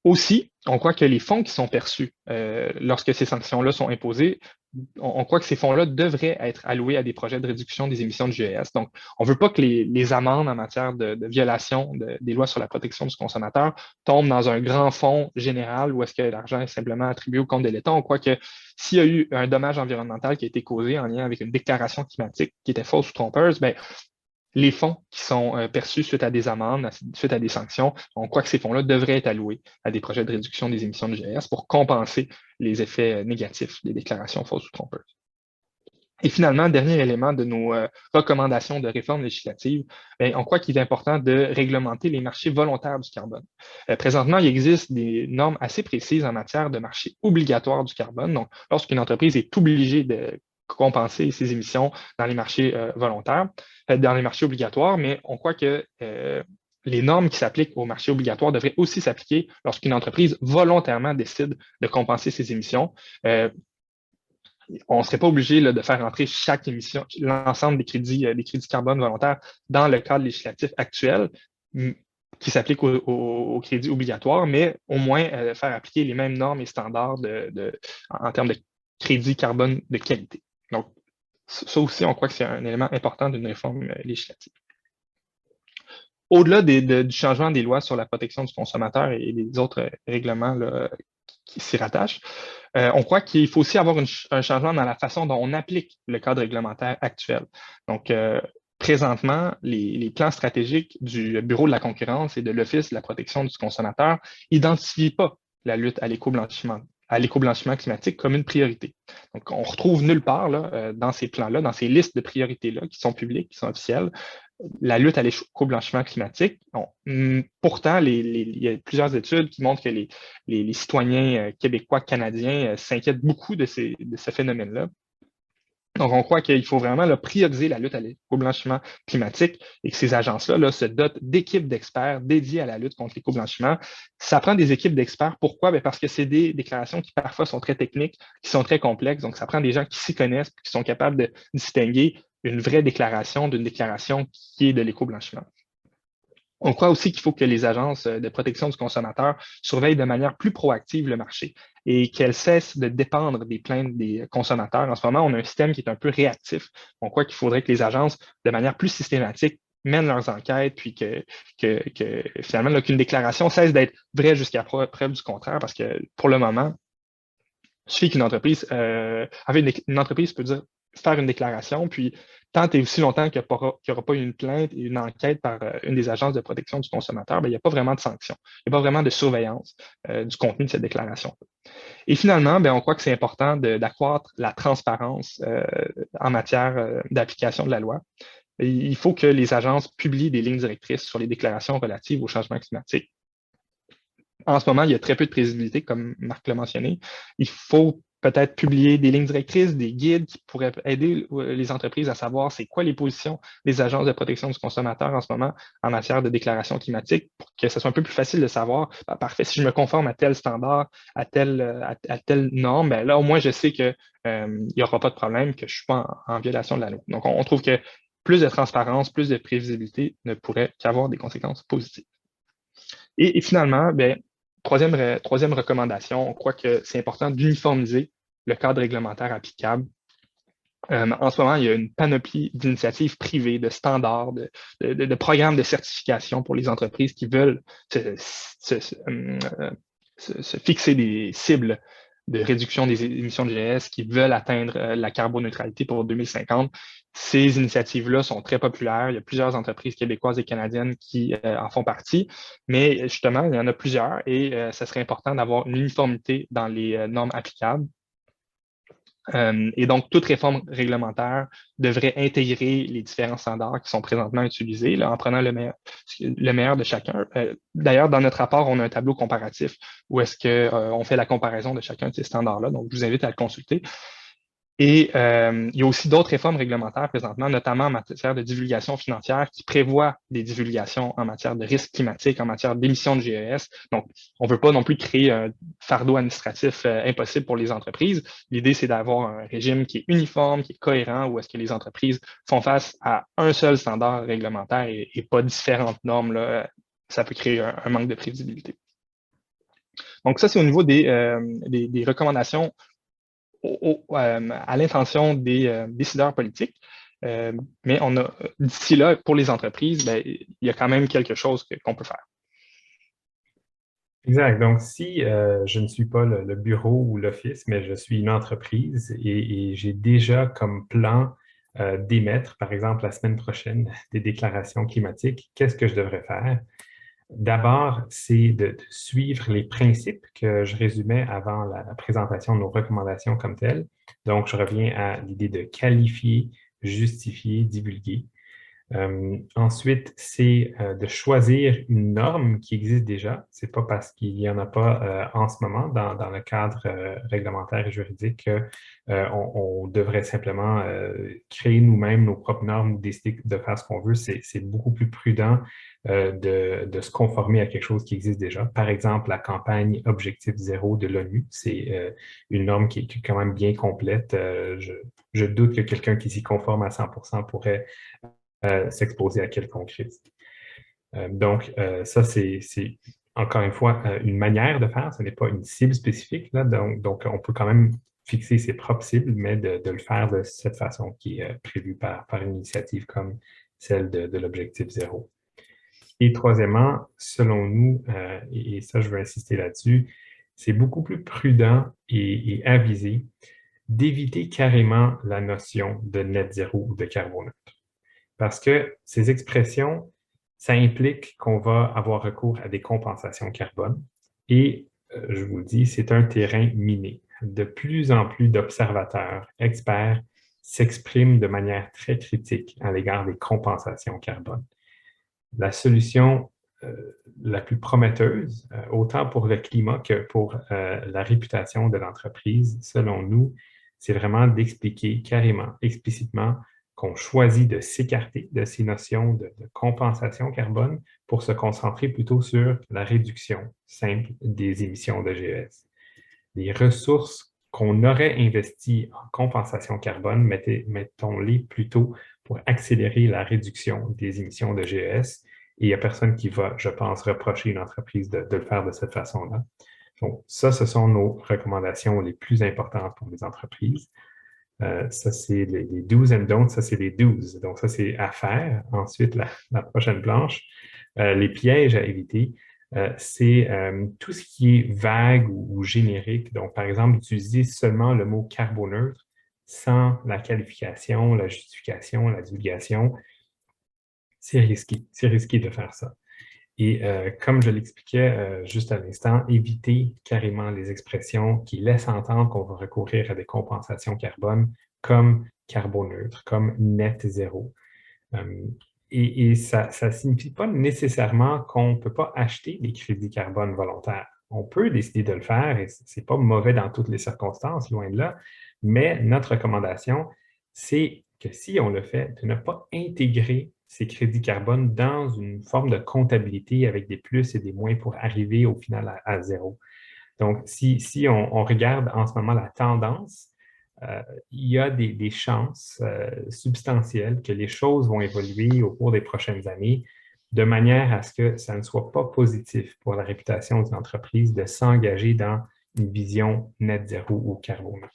Aussi, on croit que les fonds qui sont perçus lorsque ces sanctions-là sont imposées, on croit que ces fonds-là devraient être alloués à des projets de réduction des émissions de GES. Donc, on ne veut pas que les amendes en matière de violation des lois sur la protection du consommateur tombent dans un grand fonds général où est-ce que l'argent est simplement attribué au compte de l'État. On croit que s'il y a eu un dommage environnemental qui a été causé en lien avec une déclaration climatique qui était fausse ou trompeuse, les fonds qui sont perçus suite à des amendes, suite à des sanctions, on croit que ces fonds-là devraient être alloués à des projets de réduction des émissions de GES pour compenser les effets négatifs des déclarations fausses ou trompeuses. Et finalement, dernier élément de nos recommandations de réforme législative, on croit qu'il est important de réglementer les marchés volontaires du carbone. Présentement, il existe des normes assez précises en matière de marché obligatoire du carbone. Donc, lorsqu'une entreprise est obligée de compenser ses émissions dans les marchés volontaires, dans les marchés obligatoires, mais on croit que les normes qui s'appliquent aux marchés obligatoires devraient aussi s'appliquer lorsqu'une entreprise volontairement décide de compenser ses émissions. On ne serait pas obligé de faire entrer chaque émission, l'ensemble des crédits carbone volontaires dans le cadre législatif actuel qui s'applique aux crédits obligatoires, mais au moins faire appliquer les mêmes normes et standards en termes de crédits carbone de qualité. Donc, Ça aussi, on croit que c'est un élément important d'une réforme législative. Au-delà du changement des lois sur la protection du consommateur et des autres règlements là, qui s'y rattachent, on croit qu'il faut aussi avoir un changement dans la façon dont on applique le cadre réglementaire actuel. Donc, présentement, les plans stratégiques du Bureau de la concurrence et de l'Office de la protection du consommateur n'identifient pas la lutte à l'éco-blanchiment climatique comme une priorité. Donc, on retrouve nulle part là, dans ces plans-là, dans ces listes de priorités-là qui sont publiques, qui sont officielles, la lutte à l'éco-blanchiment climatique. Pourtant, il y a plusieurs études qui montrent que les citoyens québécois, canadiens s'inquiètent beaucoup de ce phénomène-là. Donc, on croit qu'il faut vraiment là, prioriser la lutte à l'éco-blanchiment climatique et que ces agences-là là, se dotent d'équipes d'experts dédiées à la lutte contre l'éco-blanchiment. Ça prend des équipes d'experts. Pourquoi? Bien parce que c'est des déclarations qui parfois sont très techniques, qui sont très complexes. Donc, ça prend des gens qui s'y connaissent, qui sont capables de distinguer une vraie déclaration d'une déclaration qui est de l'éco-blanchiment. On croit aussi qu'il faut que les agences de protection du consommateur surveillent de manière plus proactive le marché et qu'elles cessent de dépendre des plaintes des consommateurs. En ce moment, on a un système qui est un peu réactif. On croit qu'il faudrait que les agences, de manière plus systématique, mènent leurs enquêtes, puis que finalement, qu'une déclaration cesse d'être vraie jusqu'à preuve du contraire, parce que pour le moment, il suffit qu'une entreprise, une entreprise peut faire une déclaration, puis tant et aussi longtemps qu'il n'y aura pas une plainte et une enquête par une des agences de protection du consommateur, bien, il n'y a pas vraiment de sanction. Il n'y a pas vraiment de surveillance du contenu de cette déclaration. Et finalement, bien, on croit que c'est important d'accroître la transparence en matière d'application de la loi. Et il faut que les agences publient des lignes directrices sur les déclarations relatives au changement climatique. En ce moment, il y a très peu de prévisibilité, comme Marc l'a mentionné. Il faut peut-être publier des lignes directrices, des guides qui pourraient aider les entreprises à savoir c'est quoi les positions des agences de protection du consommateur en ce moment en matière de déclaration climatique pour que ce soit un peu plus facile de savoir, parfait, si je me conforme à tel standard, à telle norme, ben là, au moins, je sais qu'il n'y aura pas de problème, que je ne suis pas en violation de la loi. Donc, on trouve que plus de transparence, plus de prévisibilité ne pourrait qu'avoir des conséquences positives. Et finalement, ben, troisième recommandation, on croit que c'est important d'uniformiser le cadre réglementaire applicable. En ce moment, il y a une panoplie d'initiatives privées, de standards, de programmes de certification pour les entreprises qui veulent se fixer des cibles de réduction des émissions de GS, qui veulent atteindre la carboneutralité pour 2050. Ces initiatives-là sont très populaires. Il y a plusieurs entreprises québécoises et canadiennes qui en font partie, mais justement, il y en a plusieurs et ça serait important d'avoir une uniformité dans les normes applicables. Et donc, toute réforme réglementaire devrait intégrer les différents standards qui sont présentement utilisés là, en prenant le meilleur de chacun. D'ailleurs, dans notre rapport, on a un tableau comparatif où est-ce qu'on fait la comparaison de chacun de ces standards-là. Donc, je vous invite à le consulter. Et il y a aussi d'autres réformes réglementaires présentement, notamment en matière de divulgation financière, qui prévoient des divulgations en matière de risques climatiques, en matière d'émissions de GES. Donc, on ne veut pas non plus créer un fardeau administratif impossible pour les entreprises. L'idée, c'est d'avoir un régime qui est uniforme, qui est cohérent, où est-ce que les entreprises font face à un seul standard réglementaire et pas différentes normes. Là. Ça peut créer un manque de prévisibilité. Donc, ça, c'est au niveau des recommandations à l'intention des décideurs politiques. Mais on a d'ici là, pour les entreprises, bien, il y a quand même quelque chose qu'on peut faire. Exact. Donc, si je ne suis pas le bureau ou l'office, mais je suis une entreprise et j'ai déjà comme plan d'émettre, par exemple, la semaine prochaine, des déclarations climatiques, qu'est-ce que je devrais faire? D'abord, c'est de suivre les principes que je résumais avant la présentation de nos recommandations comme telles. Donc, je reviens à l'idée de qualifier, justifier, divulguer. Ensuite, c'est de choisir une norme qui existe déjà. Ce n'est pas parce qu'il n'y en a pas en ce moment dans le cadre réglementaire et juridique qu'on devrait simplement créer nous-mêmes nos propres normes ou décider de faire ce qu'on veut. C'est beaucoup plus prudent de se conformer à quelque chose qui existe déjà. Par exemple, la campagne Objectif Zéro de l'ONU, c'est une norme qui est quand même bien complète. Je doute que quelqu'un qui s'y conforme à 100% pourrait s'exposer à quelconque risque. Donc, ça, c'est encore une fois une manière de faire, ce n'est pas une cible spécifique. Là, donc, on peut quand même fixer ses propres cibles, mais de le faire de cette façon qui est prévue par une initiative comme celle de l'objectif zéro. Et troisièmement, selon nous, et ça je veux insister là-dessus, c'est beaucoup plus prudent et avisé d'éviter carrément la notion de net zéro ou de carboneutre. Parce que ces expressions, ça implique qu'on va avoir recours à des compensations carbone. Et je vous le dis, c'est un terrain miné. De plus en plus d'observateurs, experts, s'expriment de manière très critique à l'égard des compensations carbone. La solution la plus prometteuse, autant pour le climat que pour la réputation de l'entreprise, selon nous, c'est vraiment d'expliquer carrément, explicitement, qu'on choisit de s'écarter de ces notions de compensation carbone pour se concentrer plutôt sur la réduction simple des émissions de GES. Les ressources qu'on aurait investies en compensation carbone, mettons-les plutôt pour accélérer la réduction des émissions de GES. Et il n'y a personne qui va, je pense, reprocher une entreprise de le faire de cette façon-là. Donc, ça, ce sont nos recommandations les plus importantes pour les entreprises. Ça, c'est les do's and don'ts, ça, c'est les do's. Donc, ça, c'est à faire. Ensuite, la prochaine planche, les pièges à éviter, c'est tout ce qui est vague ou générique. Donc, par exemple, utiliser seulement le mot carboneutre sans la qualification, la justification, la divulgation. C'est risqué de faire ça. Et comme je l'expliquais juste à l'instant, éviter carrément les expressions qui laissent entendre qu'on va recourir à des compensations carbone comme carboneutre, comme net zéro. Et ça ne signifie pas nécessairement qu'on ne peut pas acheter des crédits carbone volontaires. On peut décider de le faire et ce n'est pas mauvais dans toutes les circonstances, loin de là, mais notre recommandation, c'est que si on le fait, de ne pas intégrer ces crédits carbone dans une forme de comptabilité avec des plus et des moins pour arriver au final à zéro. Donc, si on regarde en ce moment la tendance, il y a des chances substantielles que les choses vont évoluer au cours des prochaines années de manière à ce que ça ne soit pas positif pour la réputation d'une entreprise de s'engager dans une vision net zéro ou carboneutre.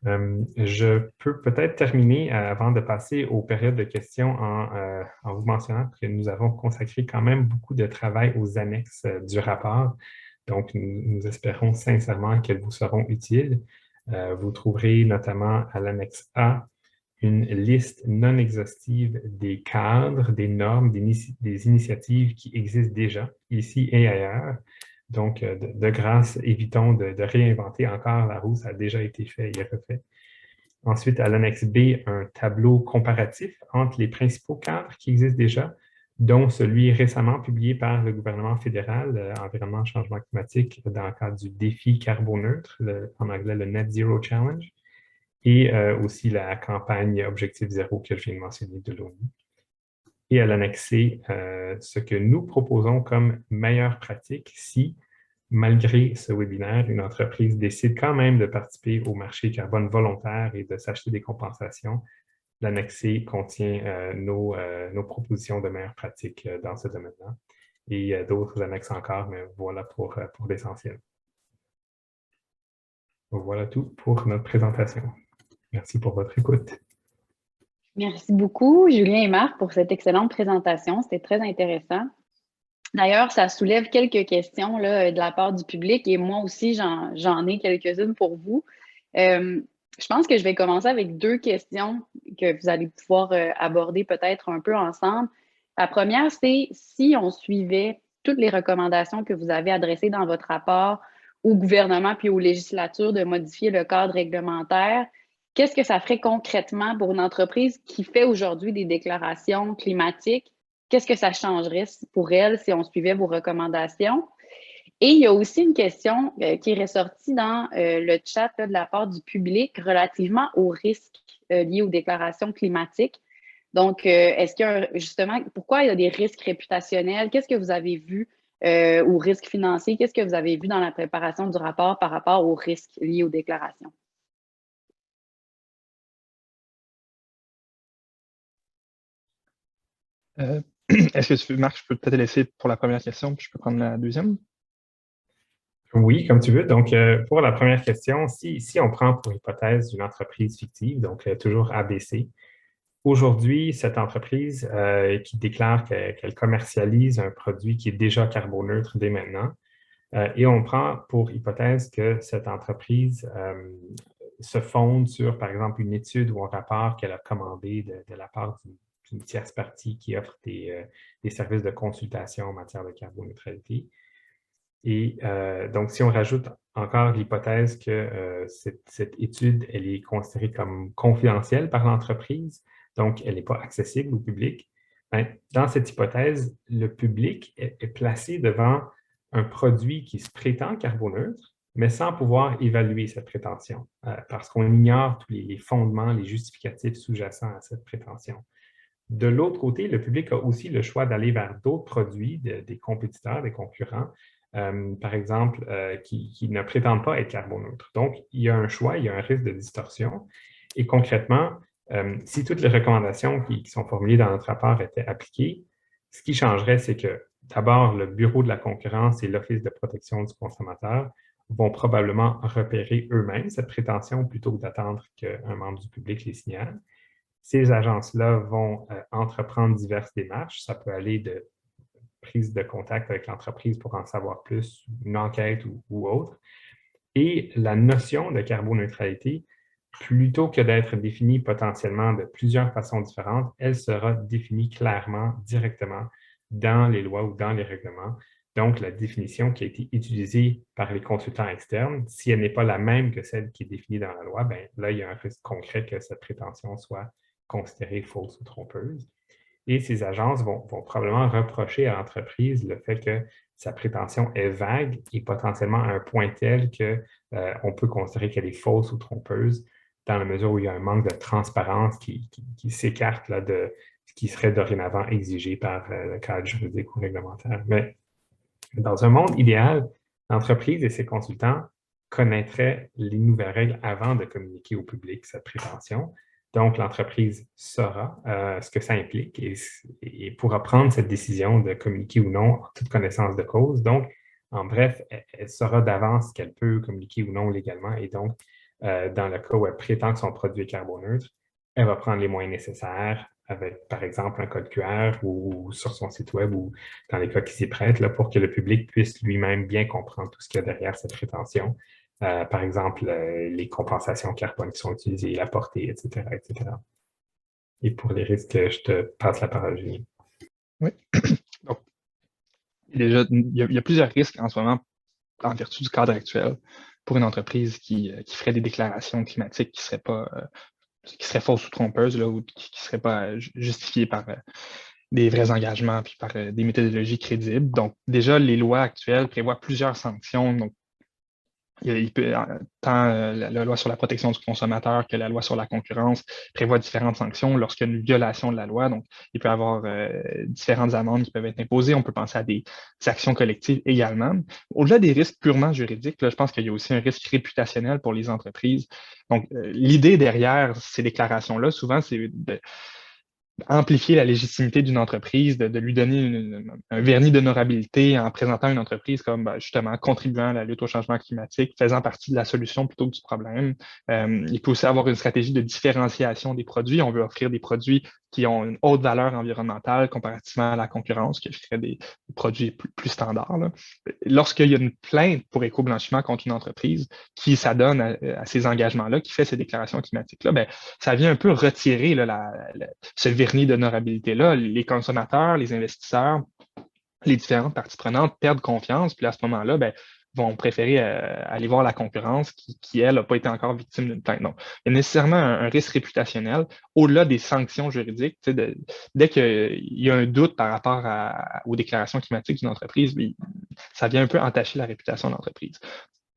Je peux peut-être terminer avant de passer aux périodes de questions en vous mentionnant que nous avons consacré quand même beaucoup de travail aux annexes du rapport. Donc, nous espérons sincèrement qu'elles vous seront utiles. Vous trouverez notamment à l'annexe A une liste non exhaustive des cadres, des normes, des initiatives qui existent déjà ici et ailleurs. Donc, de grâce, évitons de réinventer encore la roue, ça a déjà été fait et refait. Ensuite, à l'annexe B, un tableau comparatif entre les principaux cadres qui existent déjà, dont celui récemment publié par le gouvernement fédéral, Environnement, Changement climatique, dans le cadre du défi carboneutre, en anglais le Net Zero Challenge, et aussi la campagne Objectif Zéro que je viens de mentionner de l'ONU. Et à l'annexe C, ce que nous proposons comme meilleure pratique si, malgré ce webinaire, une entreprise décide quand même de participer au marché carbone volontaire et de s'acheter des compensations. L'annexe C contient nos propositions de meilleures pratiques dans ce domaine-là. Et il y a d'autres annexes encore, mais voilà pour l'essentiel. Voilà tout pour notre présentation. Merci pour votre écoute. Merci beaucoup, Julien et Marc, pour cette excellente présentation. C'était très intéressant. D'ailleurs, ça soulève quelques questions là, de la part du public et moi aussi, j'en ai quelques-unes pour vous. Je pense que je vais commencer avec deux questions que vous allez pouvoir aborder peut-être un peu ensemble. La première, c'est si on suivait toutes les recommandations que vous avez adressées dans votre rapport au gouvernement puis aux législatures de modifier le cadre réglementaire, qu'est-ce que ça ferait concrètement pour une entreprise qui fait aujourd'hui des déclarations climatiques? Qu'est-ce que ça changerait pour elle si on suivait vos recommandations? Et il y a aussi une question qui est ressortie dans le chat là, de la part du public relativement aux risques liés aux déclarations climatiques. Donc, est-ce qu'il y a justement, pourquoi il y a des risques réputationnels? Qu'est-ce que vous avez vu aux risques financiers? Qu'est-ce que vous avez vu dans la préparation du rapport par rapport aux risques liés aux déclarations? Est-ce que Marc, je peux peut-être te laisser pour la première question, puis je peux prendre la deuxième? Oui, comme tu veux. Donc, pour la première question, si on prend pour hypothèse une entreprise fictive, donc toujours ABC, aujourd'hui, cette entreprise qui déclare qu'elle commercialise un produit qui est déjà carboneutre dès maintenant, et on prend pour hypothèse que cette entreprise se fonde sur, par exemple, une étude ou un rapport qu'elle a commandé de la part d'une tierce partie qui offre des services de consultation en matière de carboneutralité. Et donc, si on rajoute encore l'hypothèse que cette étude, elle est considérée comme confidentielle par l'entreprise, donc elle n'est pas accessible au public, bien, dans cette hypothèse, le public est placé devant un produit qui se prétend carboneutre, mais sans pouvoir évaluer cette prétention, parce qu'on ignore tous les fondements, les justificatifs sous-jacents à cette prétention. De l'autre côté, le public a aussi le choix d'aller vers d'autres produits des compétiteurs, des concurrents, par exemple, qui ne prétendent pas être carboneutres. Donc, il y a un choix, il y a un risque de distorsion. Et concrètement, si toutes les recommandations qui sont formulées dans notre rapport étaient appliquées, ce qui changerait, c'est que d'abord, le Bureau de la concurrence et l'Office de protection du consommateur vont probablement repérer eux-mêmes cette prétention plutôt que d'attendre qu'un membre du public les signale. Ces agences-là vont entreprendre diverses démarches. Ça peut aller de prise de contact avec l'entreprise pour en savoir plus, une enquête ou autre. Et la notion de carboneutralité, plutôt que d'être définie potentiellement de plusieurs façons différentes, elle sera définie clairement, directement dans les lois ou dans les règlements. Donc, la définition qui a été utilisée par les consultants externes, si elle n'est pas la même que celle qui est définie dans la loi, bien là, il y a un risque concret que cette prétention soit considérée fausse ou trompeuse. Et ces agences vont probablement reprocher à l'entreprise le fait que sa prétention est vague et potentiellement à un point tel qu'on peut considérer qu'elle est fausse ou trompeuse dans la mesure où il y a un manque de transparence qui s'écarte de ce qui serait dorénavant exigé par le cadre juridique ou réglementaire. Mais dans un monde idéal, l'entreprise et ses consultants connaîtraient les nouvelles règles avant de communiquer au public cette prétention. Donc, l'entreprise saura ce que ça implique et pourra prendre cette décision de communiquer ou non en toute connaissance de cause. Donc, en bref, elle saura d'avance qu'elle peut communiquer ou non légalement. Et donc, dans le cas où elle prétend que son produit est carboneutre, elle va prendre les moyens nécessaires avec, par exemple, un code QR ou sur son site web ou dans les cas qui s'y prêtent, là, pour que le public puisse lui-même bien comprendre tout ce qu'il y a derrière cette prétention. Par exemple, les compensations carbone qui sont utilisées, la portée, etc., etc. Et pour les risques, je te passe la parole, Julie. Oui. Donc, déjà, il y a plusieurs risques en ce moment en vertu du cadre actuel pour une entreprise qui ferait des déclarations climatiques qui seraient fausses ou trompeuses là, ou qui ne seraient pas justifiées par des vrais engagements puis par des méthodologies crédibles. Donc, déjà, les lois actuelles prévoient plusieurs sanctions. Donc, tant la loi sur la protection du consommateur que la loi sur la concurrence prévoit différentes sanctions lorsqu'il y a une violation de la loi. Donc, il peut y avoir différentes amendes qui peuvent être imposées. On peut penser à des actions collectives également. Au-delà des risques purement juridiques, là, je pense qu'il y a aussi un risque réputationnel pour les entreprises. Donc, l'idée derrière ces déclarations-là, souvent, c'est amplifier la légitimité d'une entreprise, de lui donner un vernis d'honorabilité en présentant une entreprise comme justement contribuant à la lutte au changement climatique, faisant partie de la solution plutôt que du problème. Il peut aussi avoir une stratégie de différenciation des produits. On veut offrir des produits qui ont une haute valeur environnementale comparativement à la concurrence, qui ferait des produits plus standards. Là. Lorsqu'il y a une plainte pour éco-blanchiment contre une entreprise qui s'adonne à ces engagements-là, qui fait ces déclarations climatiques-là, ben, ça vient un peu retirer là, ce vernis d'honorabilité-là. Les consommateurs, les investisseurs, les différentes parties prenantes perdent confiance, puis à ce moment-là, ben, vont préférer aller voir la concurrence qui elle, n'a pas été encore victime d'une plainte. Donc, il y a nécessairement un risque réputationnel au-delà des sanctions juridiques. Dès qu'il y a un doute par rapport aux déclarations climatiques d'une entreprise, ça vient un peu entacher la réputation de l'entreprise.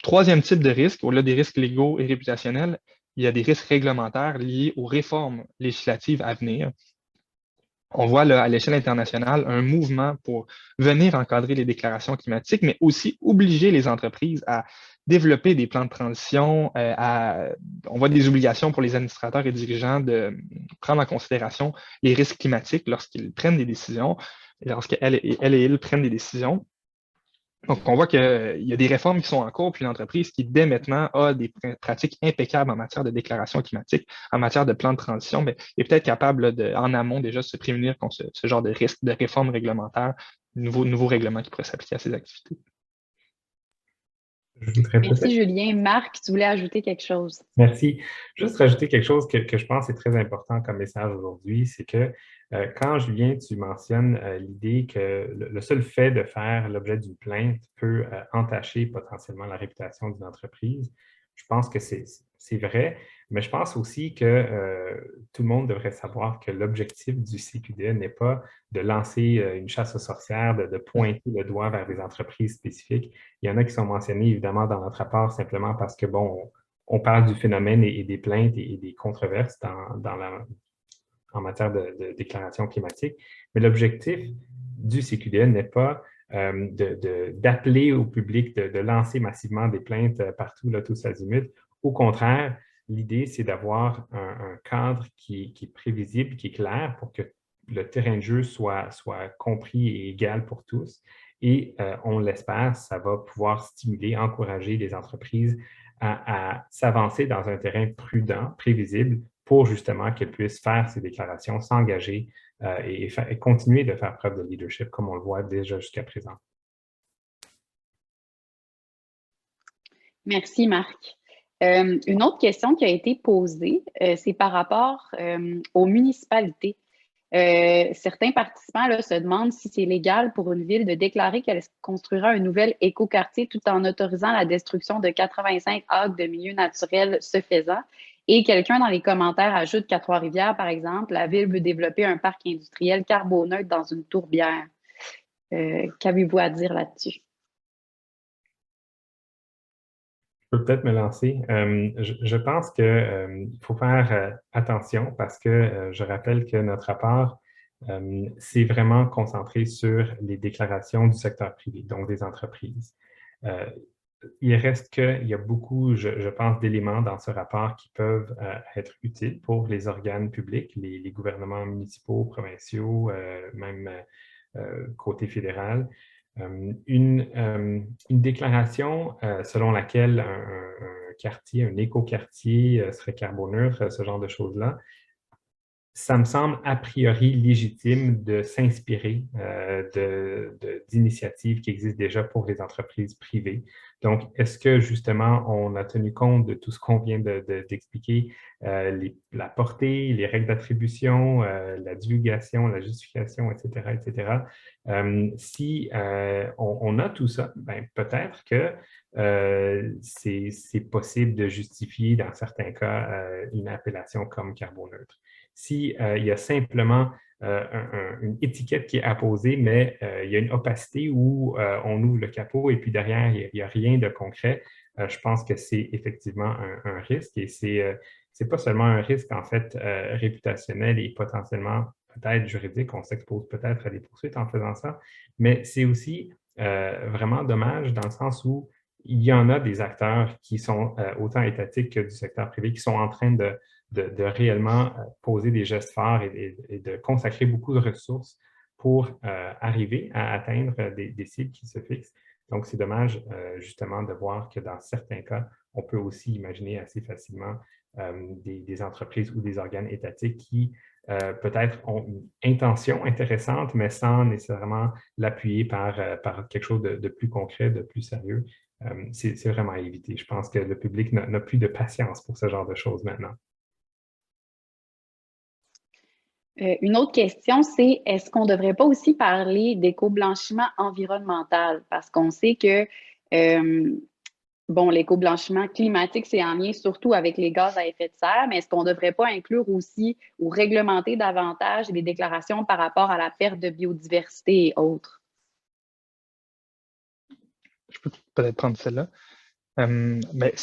Troisième type de risque, au-delà des risques légaux et réputationnels, il y a des risques réglementaires liés aux réformes législatives à venir. On voit là, à l'échelle internationale un mouvement pour venir encadrer les déclarations climatiques, mais aussi obliger les entreprises à développer des plans de transition. On voit des obligations pour les administrateurs et dirigeants de prendre en considération les risques climatiques lorsqu'ils prennent des décisions, lorsqu'elles et ils prennent des décisions. Donc, on voit qu'il y a des réformes qui sont en cours, puis une entreprise qui, dès maintenant, a des pratiques impeccables en matière de déclaration climatique, en matière de plan de transition, mais est peut-être capable en amont déjà de se prémunir contre ce genre de risque de réforme réglementaire, nouveaux règlements qui pourraient s'appliquer à ces activités. Je voudrais Merci, peut-être... Julien. Marc, tu voulais ajouter quelque chose? Merci. Juste rajouter quelque chose que je pense est très important comme message aujourd'hui, c'est que quand, Julien, tu mentionnes l'idée que le seul fait de faire l'objet d'une plainte peut entacher potentiellement la réputation d'une entreprise, je pense que c'est vrai, mais je pense aussi que tout le monde devrait savoir que l'objectif du CQDE n'est pas de lancer une chasse aux sorcières, de pointer le doigt vers des entreprises spécifiques. Il y en a qui sont mentionnées évidemment dans notre rapport simplement parce que, bon, on parle du phénomène et des plaintes et des controverses en matière de déclaration climatique, mais l'objectif du CQDN n'est pas d'appeler au public de lancer massivement des plaintes partout, là, tous azimuts. Au contraire, l'idée, c'est d'avoir un cadre qui est prévisible, qui est clair pour que le terrain de jeu soit compris et égal pour tous. Et on l'espère, ça va pouvoir stimuler, encourager les entreprises à s'avancer dans un terrain prudent, prévisible, pour justement qu'elles puissent faire ces déclarations, s'engager et continuer de faire preuve de leadership comme on le voit déjà jusqu'à présent. Merci, Marc. Une autre question qui a été posée, c'est par rapport aux municipalités. Certains participants là, se demandent si c'est légal pour une ville de déclarer qu'elle construira un nouvel écoquartier tout en autorisant la destruction de 85 acres de milieux naturels ce faisant. Et quelqu'un dans les commentaires ajoute qu'à Trois-Rivières, par exemple, la ville veut développer un parc industriel carboneutre dans une tourbière. Qu'avez-vous à dire là-dessus? Je peux peut-être me lancer. Je pense qu'il faut faire attention parce que je rappelle que notre rapport s'est vraiment concentré sur les déclarations du secteur privé, donc des entreprises. Il reste qu'il y a beaucoup, je pense, d'éléments dans ce rapport qui peuvent être utiles pour les organes publics, les gouvernements municipaux, provinciaux, même côté fédéral. Une déclaration selon laquelle un quartier, un écoquartier serait carboneutre, ce genre de choses-là, ça me semble a priori légitime de s'inspirer d'initiatives qui existent déjà pour les entreprises privées. Donc, est-ce que justement on a tenu compte de tout ce qu'on vient d'expliquer, la portée, les règles d'attribution, la divulgation, la justification, etc., etc. Si on a tout ça, ben, peut-être que c'est possible de justifier dans certains cas une appellation comme carboneutre. S'il y a simplement une étiquette qui est apposée, mais il y a une opacité où on ouvre le capot et puis derrière, il n'y a rien de concret, je pense que c'est effectivement un risque et c'est pas seulement un risque en fait réputationnel et potentiellement peut-être juridique, on s'expose peut-être à des poursuites en faisant ça, mais c'est aussi vraiment dommage dans le sens où il y en a des acteurs qui sont autant étatiques que du secteur privé qui sont en train de réellement poser des gestes forts et de consacrer beaucoup de ressources pour arriver à atteindre des cibles qui se fixent. Donc, c'est dommage justement de voir que dans certains cas, on peut aussi imaginer assez facilement des entreprises ou des organes étatiques qui peut-être ont une intention intéressante, mais sans nécessairement l'appuyer par quelque chose de plus concret, de plus sérieux. C'est vraiment à éviter. Je pense que le public n'a plus de patience pour ce genre de choses maintenant. Une autre question, c'est est-ce qu'on ne devrait pas aussi parler d'éco-blanchiment environnemental? Parce qu'on sait que, bon, l'éco-blanchiment climatique, c'est en lien surtout avec les gaz à effet de serre, mais est-ce qu'on ne devrait pas inclure aussi ou réglementer davantage les déclarations par rapport à la perte de biodiversité et autres? Je peux peut-être prendre celle-là. Mais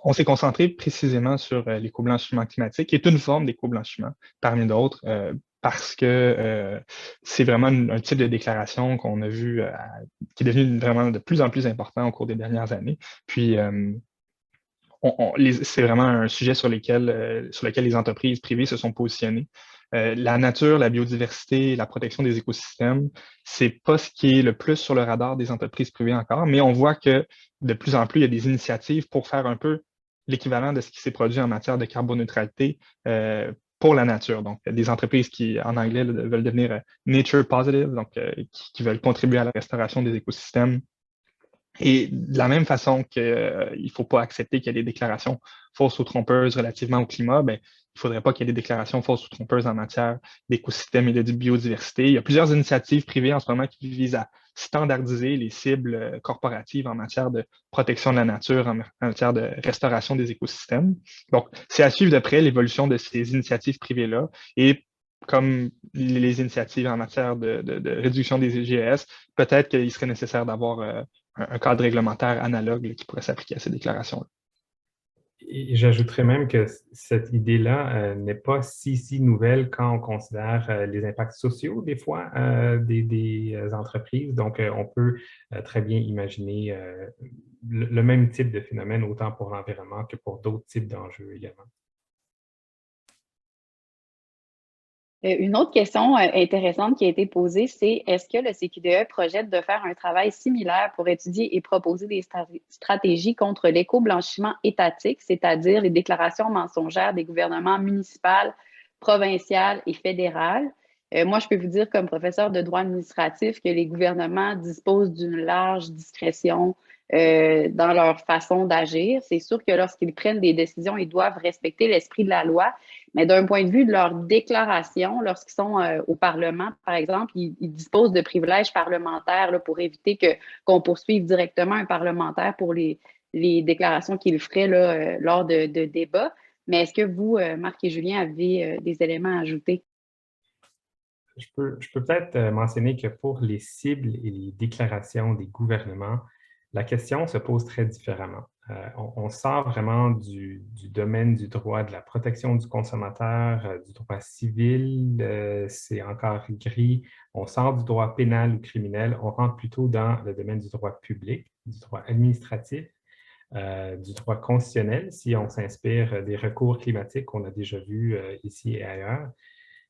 on s'est concentré précisément sur l'éco-blanchiment climatique, qui est une forme d'éco-blanchiment parmi d'autres, parce que c'est vraiment un type de déclaration qu'on a vu, qui est devenu vraiment de plus en plus important au cours des dernières années. Puis, c'est vraiment un sujet sur lequel les entreprises privées se sont positionnées. La nature, la biodiversité, la protection des écosystèmes, c'est pas ce qui est le plus sur le radar des entreprises privées encore, mais on voit que de plus en plus, il y a des initiatives pour faire un peu l'équivalent de ce qui s'est produit en matière de carboneutralité pour la nature. Donc, des entreprises qui, en anglais, veulent devenir nature positive, donc qui veulent contribuer à la restauration des écosystèmes. Et de la même façon qu'il ne faut pas accepter qu'il y ait des déclarations fausses ou trompeuses relativement au climat, ben, il ne faudrait pas qu'il y ait des déclarations fausses ou trompeuses en matière d'écosystèmes et de biodiversité. Il y a plusieurs initiatives privées en ce moment qui visent à standardiser les cibles corporatives en matière de protection de la nature, en matière de restauration des écosystèmes. Donc, c'est à suivre de près l'évolution de ces initiatives privées-là. Et comme les initiatives en matière de réduction des GES, peut-être qu'il serait nécessaire d'avoir un cadre réglementaire analogue qui pourrait s'appliquer à ces déclarations-là. Et j'ajouterais même que cette idée-là n'est pas si nouvelle quand on considère les impacts sociaux, des fois, des entreprises. Donc, on peut très bien imaginer le même type de phénomène, autant pour l'environnement que pour d'autres types d'enjeux également. Une autre question intéressante qui a été posée, c'est est-ce que le CQDE projette de faire un travail similaire pour étudier et proposer des stratégies contre l'éco-blanchiment étatique, c'est-à-dire les déclarations mensongères des gouvernements municipaux, provinciaux et fédéral? Moi, je peux vous dire comme professeur de droit administratif que les gouvernements disposent d'une large discrétion dans leur façon d'agir. C'est sûr que lorsqu'ils prennent des décisions, ils doivent respecter l'esprit de la loi, mais d'un point de vue de leur déclaration, lorsqu'ils sont au Parlement, par exemple, ils disposent de privilèges parlementaires là, pour éviter qu'on poursuive directement un parlementaire pour les déclarations qu'il ferait là, lors de débats. Mais est-ce que vous, Marc et Julien, avez des éléments à ajouter? Je peux peut-être mentionner que pour les cibles et les déclarations des gouvernements, la question se pose très différemment. On sort vraiment du domaine du droit de la protection du consommateur, du droit civil, c'est encore gris. On sort du droit pénal ou criminel, on rentre plutôt dans le domaine du droit public, du droit administratif, du droit constitutionnel, si on s'inspire des recours climatiques qu'on a déjà vus ici et ailleurs.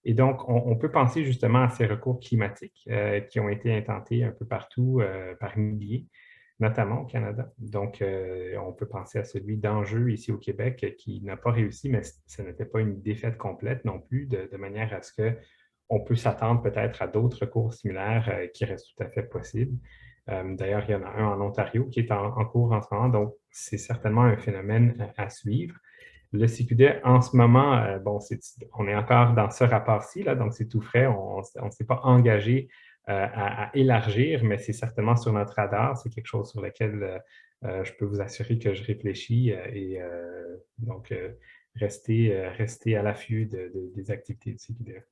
Et donc, on peut penser justement à ces recours climatiques qui ont été intentés un peu partout par milliers, notamment au Canada. Donc, on peut penser à celui d'Enjeu ici au Québec qui n'a pas réussi, mais ce n'était pas une défaite complète non plus, de manière à ce qu'on peut s'attendre peut-être à d'autres recours similaires qui restent tout à fait possibles. D'ailleurs, il y en a un en Ontario qui est en cours en ce moment, donc c'est certainement un phénomène à suivre. Le CQD, en ce moment, bon, on est encore dans ce rapport-ci, donc c'est tout frais, on ne s'est pas engagé à élargir, mais c'est certainement sur notre radar. C'est quelque chose sur lequel je peux vous assurer que je réfléchis et donc rester à l'affût des activités du CQD.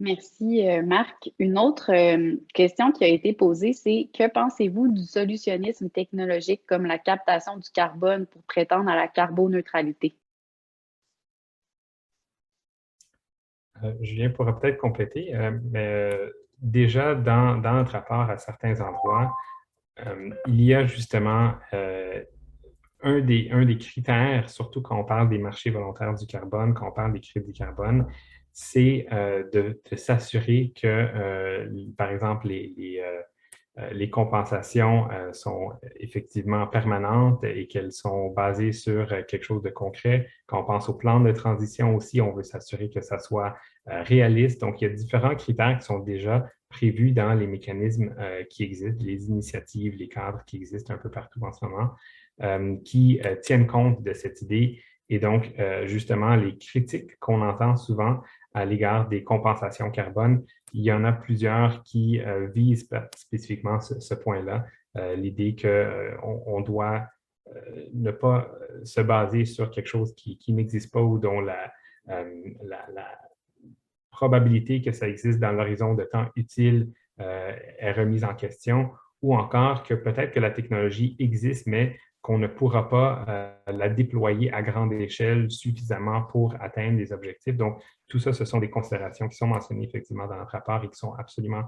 Merci, Marc. Une autre question qui a été posée, c'est que pensez-vous du solutionnisme technologique comme la captation du carbone pour prétendre à la carboneutralité? Julien pourra peut-être compléter, mais déjà dans notre rapport à certains endroits, il y a justement un des critères, surtout quand on parle des marchés volontaires du carbone, quand on parle des crédits carbone, c'est de s'assurer que, par exemple, les compensations sont effectivement permanentes et qu'elles sont basées sur quelque chose de concret. Quand on pense au plan de transition aussi, on veut s'assurer que ça soit réaliste. Donc, il y a différents critères qui sont déjà prévus dans les mécanismes qui existent, les initiatives, les cadres qui existent un peu partout en ce moment, qui tiennent compte de cette idée. Et donc, justement, les critiques qu'on entend souvent à l'égard des compensations carbone, il y en a plusieurs qui visent spécifiquement ce point-là, l'idée qu'on doit ne pas se baser sur quelque chose qui n'existe pas ou dont la probabilité que ça existe dans l'horizon de temps utile est remise en question, ou encore que peut-être que la technologie existe, mais qu'on ne pourra pas la déployer à grande échelle suffisamment pour atteindre les objectifs. Donc, tout ça, ce sont des considérations qui sont mentionnées effectivement dans notre rapport et qui sont absolument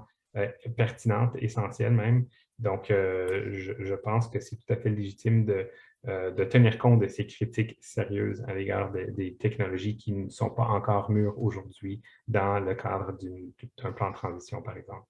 pertinente, essentielle même. Donc, je pense que c'est tout à fait légitime de tenir compte de ces critiques sérieuses à l'égard des technologies qui ne sont pas encore mûres aujourd'hui dans le cadre d'un plan de transition, par exemple.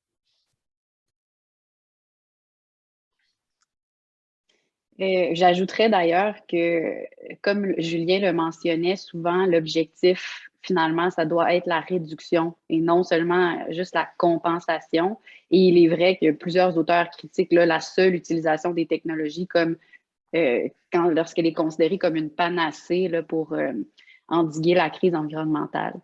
J'ajouterais d'ailleurs que, comme Julien le mentionnait, souvent l'objectif, finalement, ça doit être la réduction et non seulement juste la compensation. Et il est vrai que plusieurs auteurs critiquent là, la seule utilisation des technologies comme lorsqu'elle est considérée comme une panacée là, pour endiguer la crise environnementale.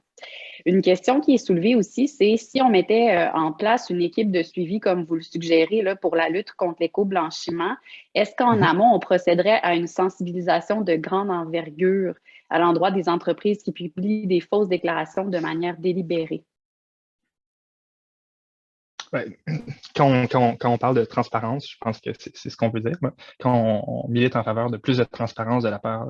Une question qui est soulevée aussi, c'est si on mettait en place une équipe de suivi, comme vous le suggérez, là, pour la lutte contre l'éco-blanchiment, est-ce qu'en amont, on procéderait à une sensibilisation de grande envergure à l'endroit des entreprises qui publient des fausses déclarations de manière délibérée? Ouais. Quand on parle de transparence, je pense que c'est ce qu'on veut dire. Quand on milite en faveur de plus de transparence de la part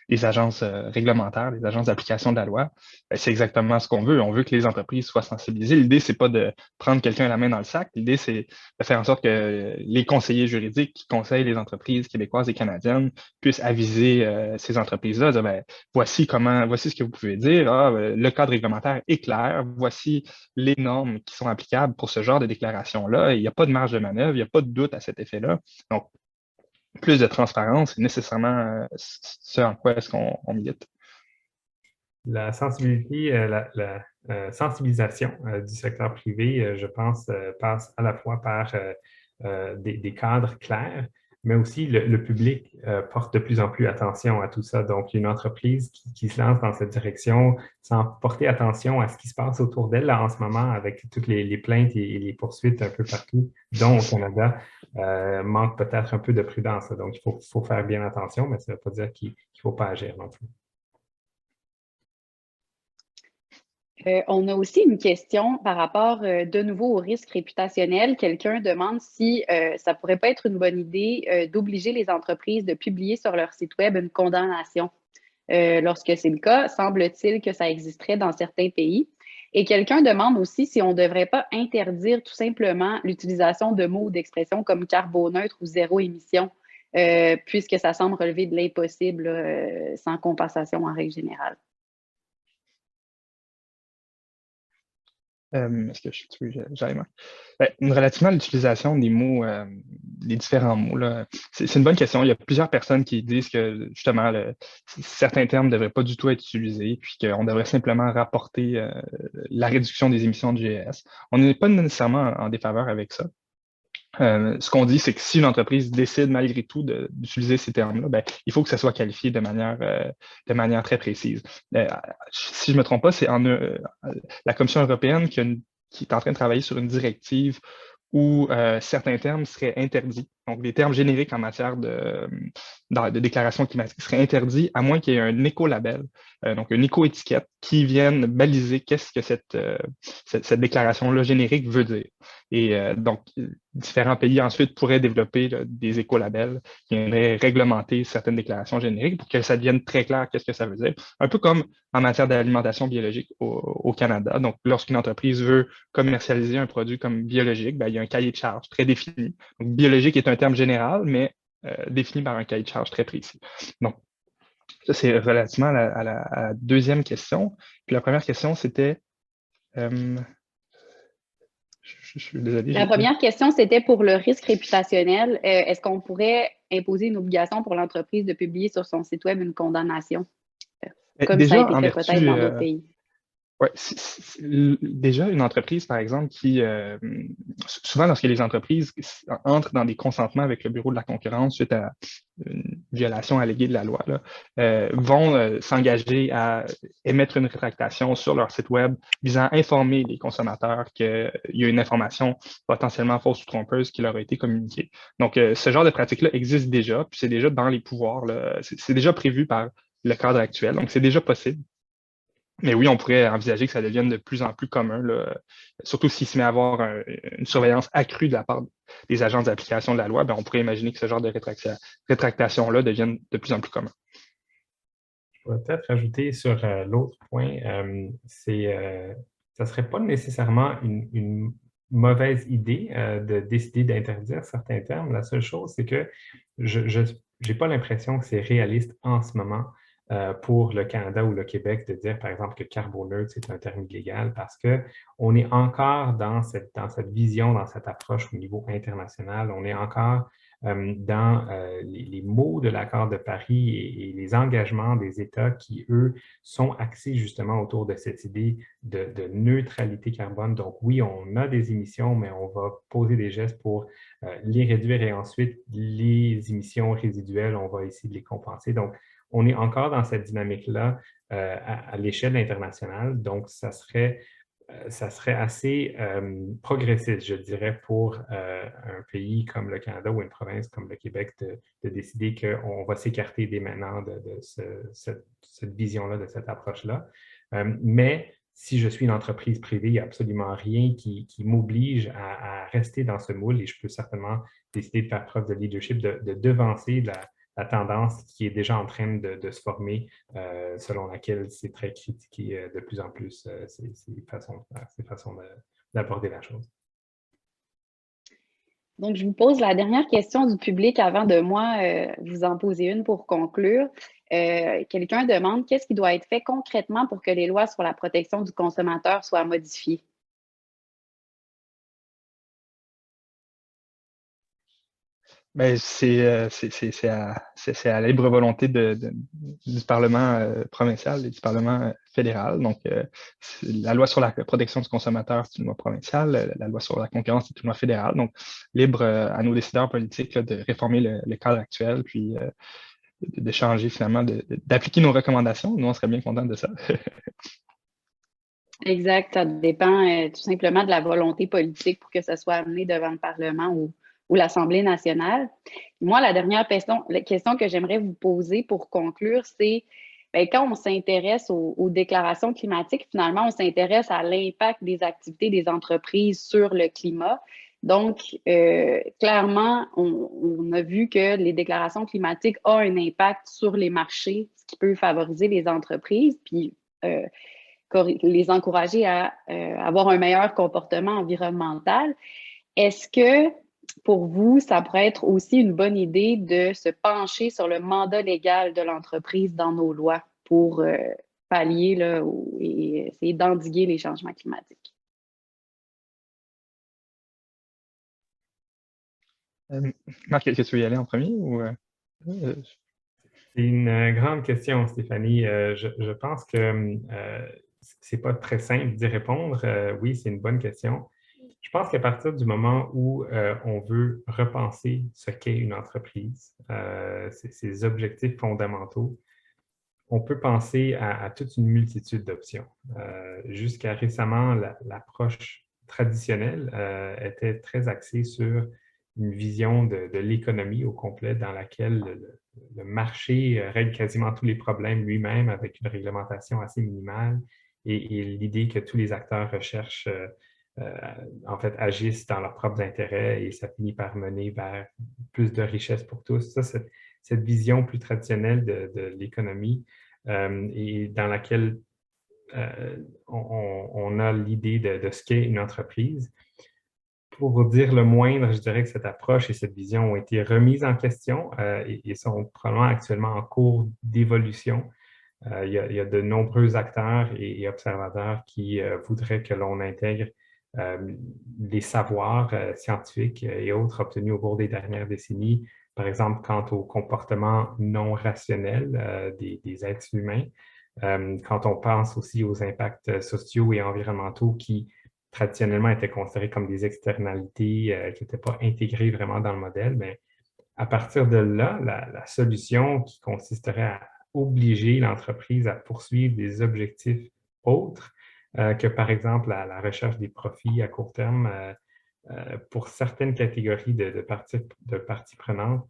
des agences réglementaires, des agences d'application de la loi, c'est exactement ce qu'on veut. On veut que les entreprises soient sensibilisées. L'idée, c'est pas de prendre quelqu'un la main dans le sac. L'idée, c'est de faire en sorte que les conseillers juridiques qui conseillent les entreprises québécoises et canadiennes puissent aviser ces entreprises-là, dire, ben, voici ce que vous pouvez dire. Le cadre réglementaire est clair. Voici les normes qui sont applicables pour ce genre de déclaration-là. Il n'y a pas de marge de manœuvre, il n'y a pas de doute à cet effet-là. Donc, plus de transparence, c'est nécessairement ce en quoi est-ce qu'on milite. La sensibilité, la sensibilisation du secteur privé, je pense, passe à la fois par des cadres clairs, mais aussi le public porte de plus en plus attention à tout ça. Donc, une entreprise qui se lance dans cette direction sans porter attention à ce qui se passe autour d'elle en ce moment avec toutes les plaintes et les poursuites un peu partout, dont au Canada, manque peut-être un peu de prudence. Donc, il faut faire bien attention, mais ça ne veut pas dire qu'il ne faut pas agir non plus. On a aussi une question par rapport de nouveau au risque réputationnel. Quelqu'un demande si ça pourrait pas être une bonne idée d'obliger les entreprises de publier sur leur site web une condamnation. Lorsque c'est le cas, semble-t-il que ça existerait dans certains pays. Et quelqu'un demande aussi si on ne devrait pas interdire tout simplement l'utilisation de mots ou d'expressions comme carboneutre ou zéro émission, puisque ça semble relever de l'impossible sans compensation en règle générale. Est-ce que j'aime? Relativement à l'utilisation des mots, des différents mots, c'est une bonne question. Il y a plusieurs personnes qui disent que justement, certains termes ne devraient pas du tout être utilisés, puis qu'on devrait simplement rapporter la réduction des émissions de GES. On n'est pas nécessairement en défaveur avec ça. Ce qu'on dit, c'est que si une entreprise décide malgré tout d'utiliser ces termes-là, ben, il faut que ça soit qualifié de manière très précise. Si je ne me trompe pas, c'est la Commission européenne qui est en train de travailler sur une directive où certains termes seraient interdits. Donc, des termes génériques en matière de déclaration climatique seraient interdits, à moins qu'il y ait un écolabel, donc une éco-étiquette qui vienne baliser qu'est-ce que cette déclaration-là générique veut dire. Et donc, différents pays ensuite pourraient développer des écolabels qui viendraient réglementer certaines déclarations génériques pour que ça devienne très clair qu'est-ce que ça veut dire. Un peu comme en matière d'alimentation biologique au Canada. Donc, lorsqu'une entreprise veut commercialiser un produit comme biologique, ben, il y a un cahier de charge très défini. Donc, biologique est un terme général, mais défini par un cahier de charge très précis. Donc, ça, c'est relativement à la deuxième question. Puis la première question, c'était... je suis désolé. La première question, c'était pour le risque réputationnel. Est-ce qu'on pourrait imposer une obligation pour l'entreprise de publier sur son site web une condamnation, comme déjà, ça a été fait peut-être dans d'autres pays? Oui, déjà, une entreprise, par exemple, qui, souvent lorsque les entreprises entrent dans des consentements avec le Bureau de la concurrence suite à une violation alléguée de la loi, vont s'engager à émettre une rétractation sur leur site web visant à informer les consommateurs qu'il y a une information potentiellement fausse ou trompeuse qui leur a été communiquée. Donc, ce genre de pratique-là existe déjà, puis c'est déjà dans les pouvoirs, c'est déjà prévu par le cadre actuel, donc c'est déjà possible. Mais oui, on pourrait envisager que ça devienne de plus en plus commun, surtout s'il se met à avoir une surveillance accrue de la part des agents d'application de la loi, ben, on pourrait imaginer que ce genre de rétractation-là devienne de plus en plus commun. Je pourrais peut-être rajouter sur l'autre point, ça ne serait pas nécessairement une mauvaise idée de décider d'interdire certains termes. La seule chose, c'est que je n'ai pas l'impression que c'est réaliste en ce moment pour le Canada ou le Québec de dire, par exemple, que carboneutre, c'est un terme illégal parce qu'on est encore dans cette vision, dans cette approche au niveau international. On est encore dans les mots de l'accord de Paris et les engagements des États qui, eux, sont axés justement autour de cette idée de neutralité carbone. Donc oui, on a des émissions, mais on va poser des gestes pour les réduire et ensuite les émissions résiduelles, on va essayer de les compenser. Donc, on est encore dans cette dynamique-là à l'échelle internationale. Donc, ça serait assez progressiste, je dirais, pour un pays comme le Canada ou une province comme le Québec de décider qu'on va s'écarter dès maintenant de cette vision-là, de cette approche-là. Mais si je suis une entreprise privée, il n'y a absolument rien qui m'oblige à rester dans ce moule et je peux certainement décider de faire preuve de leadership, de devancer la tendance qui est déjà en train de se former, selon laquelle c'est très critiqué de plus en plus ces façons d'aborder la chose. Donc, je vous pose la dernière question du public avant de moi vous en poser une pour conclure. Quelqu'un demande qu'est-ce qui doit être fait concrètement pour que les lois sur la protection du consommateur soient modifiées? Ben, c'est à la libre volonté du Parlement provincial et du Parlement fédéral. Donc, la loi sur la protection du consommateur, c'est une loi provinciale. La loi sur la concurrence, c'est une loi fédérale. Donc, libre à nos décideurs politiques là, de réformer le cadre actuel, puis de changer finalement, d'appliquer nos recommandations. Nous, on serait bien contents de ça. Exact, ça dépend tout simplement de la volonté politique pour que ça soit amené devant le Parlement ou l'Assemblée nationale. Moi, la question que j'aimerais vous poser pour conclure, c'est bien, quand on s'intéresse aux déclarations climatiques, finalement, on s'intéresse à l'impact des activités des entreprises sur le climat. Donc, clairement, on a vu que les déclarations climatiques ont un impact sur les marchés, ce qui peut favoriser les entreprises. Puis, les encourager à avoir un meilleur comportement environnemental. Est-ce que, pour vous, ça pourrait être aussi une bonne idée de se pencher sur le mandat légal de l'entreprise dans nos lois pour pallier là, et essayer d'endiguer les changements climatiques? Marc, est-ce que tu veux y aller en premier ou C'est une grande question, Stéphanie. Je pense que c'est pas très simple d'y répondre. Oui, c'est une bonne question. Je pense qu'à partir du moment où on veut repenser ce qu'est une entreprise, ses objectifs fondamentaux, on peut penser à toute une multitude d'options. Jusqu'à récemment, l'approche traditionnelle était très axée sur une vision de l'économie au complet dans laquelle le marché règle quasiment tous les problèmes lui-même avec une réglementation assez minimale et l'idée que tous les acteurs recherchent, en fait, agissent dans leurs propres intérêts et ça finit par mener vers plus de richesse pour tous. Ça, cette vision plus traditionnelle de l'économie et dans laquelle on a l'idée de ce qu'est une entreprise. Pour vous dire le moindre, je dirais que cette approche et cette vision ont été remises en question et sont probablement actuellement en cours d'évolution. Il y a de nombreux acteurs et observateurs qui voudraient que l'on intègre les savoirs scientifiques et autres obtenus au cours des dernières décennies, par exemple quant au comportement non rationnel des êtres humains, quand on pense aussi aux impacts sociaux et environnementaux qui traditionnellement étaient considérés comme des externalités qui n'étaient pas intégrées vraiment dans le modèle, mais à partir de là, la solution qui consisterait à obliger l'entreprise à poursuivre des objectifs autres que, par exemple, la recherche des profits à court terme pour certaines catégories de parties prenantes.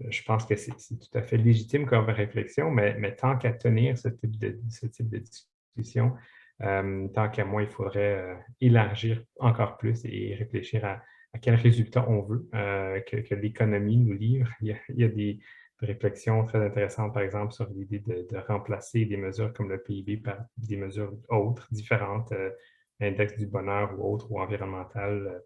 Je pense que c'est tout à fait légitime comme réflexion, mais tant qu'à tenir ce type de discussion, tant qu'à moi, il faudrait élargir encore plus et réfléchir à quel résultat on veut que l'économie nous livre. Il y a des réflexions très intéressantes, par exemple, sur l'idée de remplacer des mesures comme le PIB par des mesures autres, différentes, index du bonheur ou autre, ou environnemental.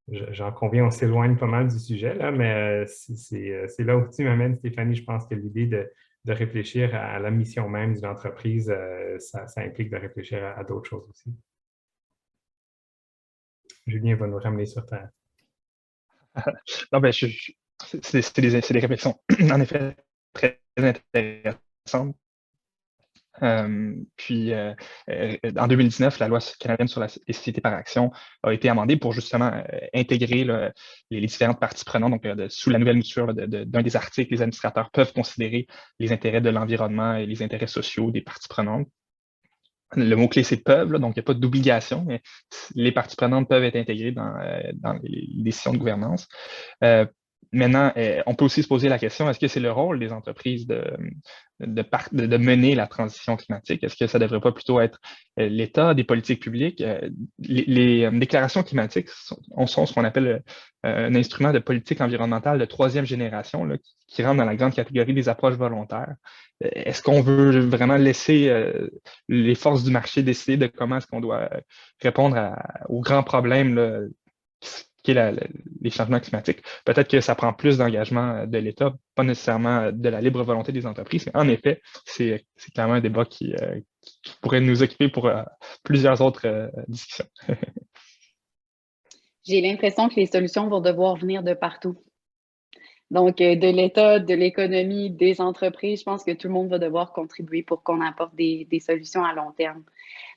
J'en conviens, on s'éloigne pas mal du sujet, là, mais c'est là où tu m'amènes, Stéphanie. Je pense que l'idée de réfléchir à la mission même d'une entreprise, ça implique de réfléchir à d'autres choses aussi. Julien va nous ramener sur terre. Non, ben, c'est des réflexions, en effet, très intéressantes. En 2019, la loi canadienne sur la citoyenneté par action a été amendée pour justement intégrer les différentes parties prenantes. Donc, sous la nouvelle mouture d'un des articles, les administrateurs peuvent considérer les intérêts de l'environnement et les intérêts sociaux des parties prenantes. Le mot-clé, c'est peuvent, là, donc il n'y a pas d'obligation, mais les parties prenantes peuvent être intégrées dans les décisions de gouvernance. Maintenant, on peut aussi se poser la question, est-ce que c'est le rôle des entreprises de mener la transition climatique? Est-ce que ça ne devrait pas plutôt être l'État, des politiques publiques? Les déclarations climatiques sont ce qu'on appelle un instrument de politique environnementale de troisième génération, là, qui rentre dans la grande catégorie des approches volontaires. Est-ce qu'on veut vraiment laisser les forces du marché décider de comment est-ce qu'on doit répondre aux grands problèmes là, qui est les changements climatiques? Peut-être que ça prend plus d'engagement de l'État, pas nécessairement de la libre volonté des entreprises, mais en effet, c'est clairement un débat qui pourrait nous occuper pour plusieurs autres discussions. J'ai l'impression que les solutions vont devoir venir de partout. Donc, de l'État, de l'économie, des entreprises, je pense que tout le monde va devoir contribuer pour qu'on apporte des solutions à long terme.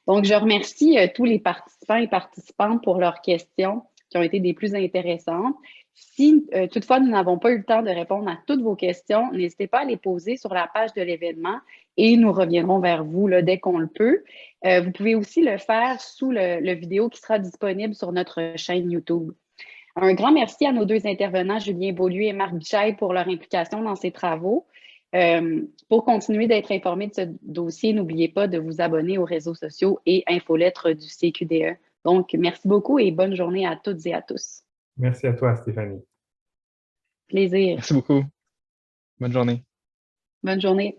Donc, je remercie tous les participants et participantes pour leurs questions qui ont été des plus intéressantes. Si toutefois nous n'avons pas eu le temps de répondre à toutes vos questions, n'hésitez pas à les poser sur la page de l'événement et nous reviendrons vers vous là, dès qu'on le peut. Vous pouvez aussi le faire sous le vidéo qui sera disponible sur notre chaîne YouTube. Un grand merci à nos deux intervenants, Julien Beaulieu et Marc Bichaille, pour leur implication dans ces travaux. Pour continuer d'être informé de ce dossier, n'oubliez pas de vous abonner aux réseaux sociaux et infolettres du CQDE. Donc, merci beaucoup et bonne journée à toutes et à tous. Merci à toi, Stéphanie. Plaisir. Merci beaucoup. Bonne journée. Bonne journée.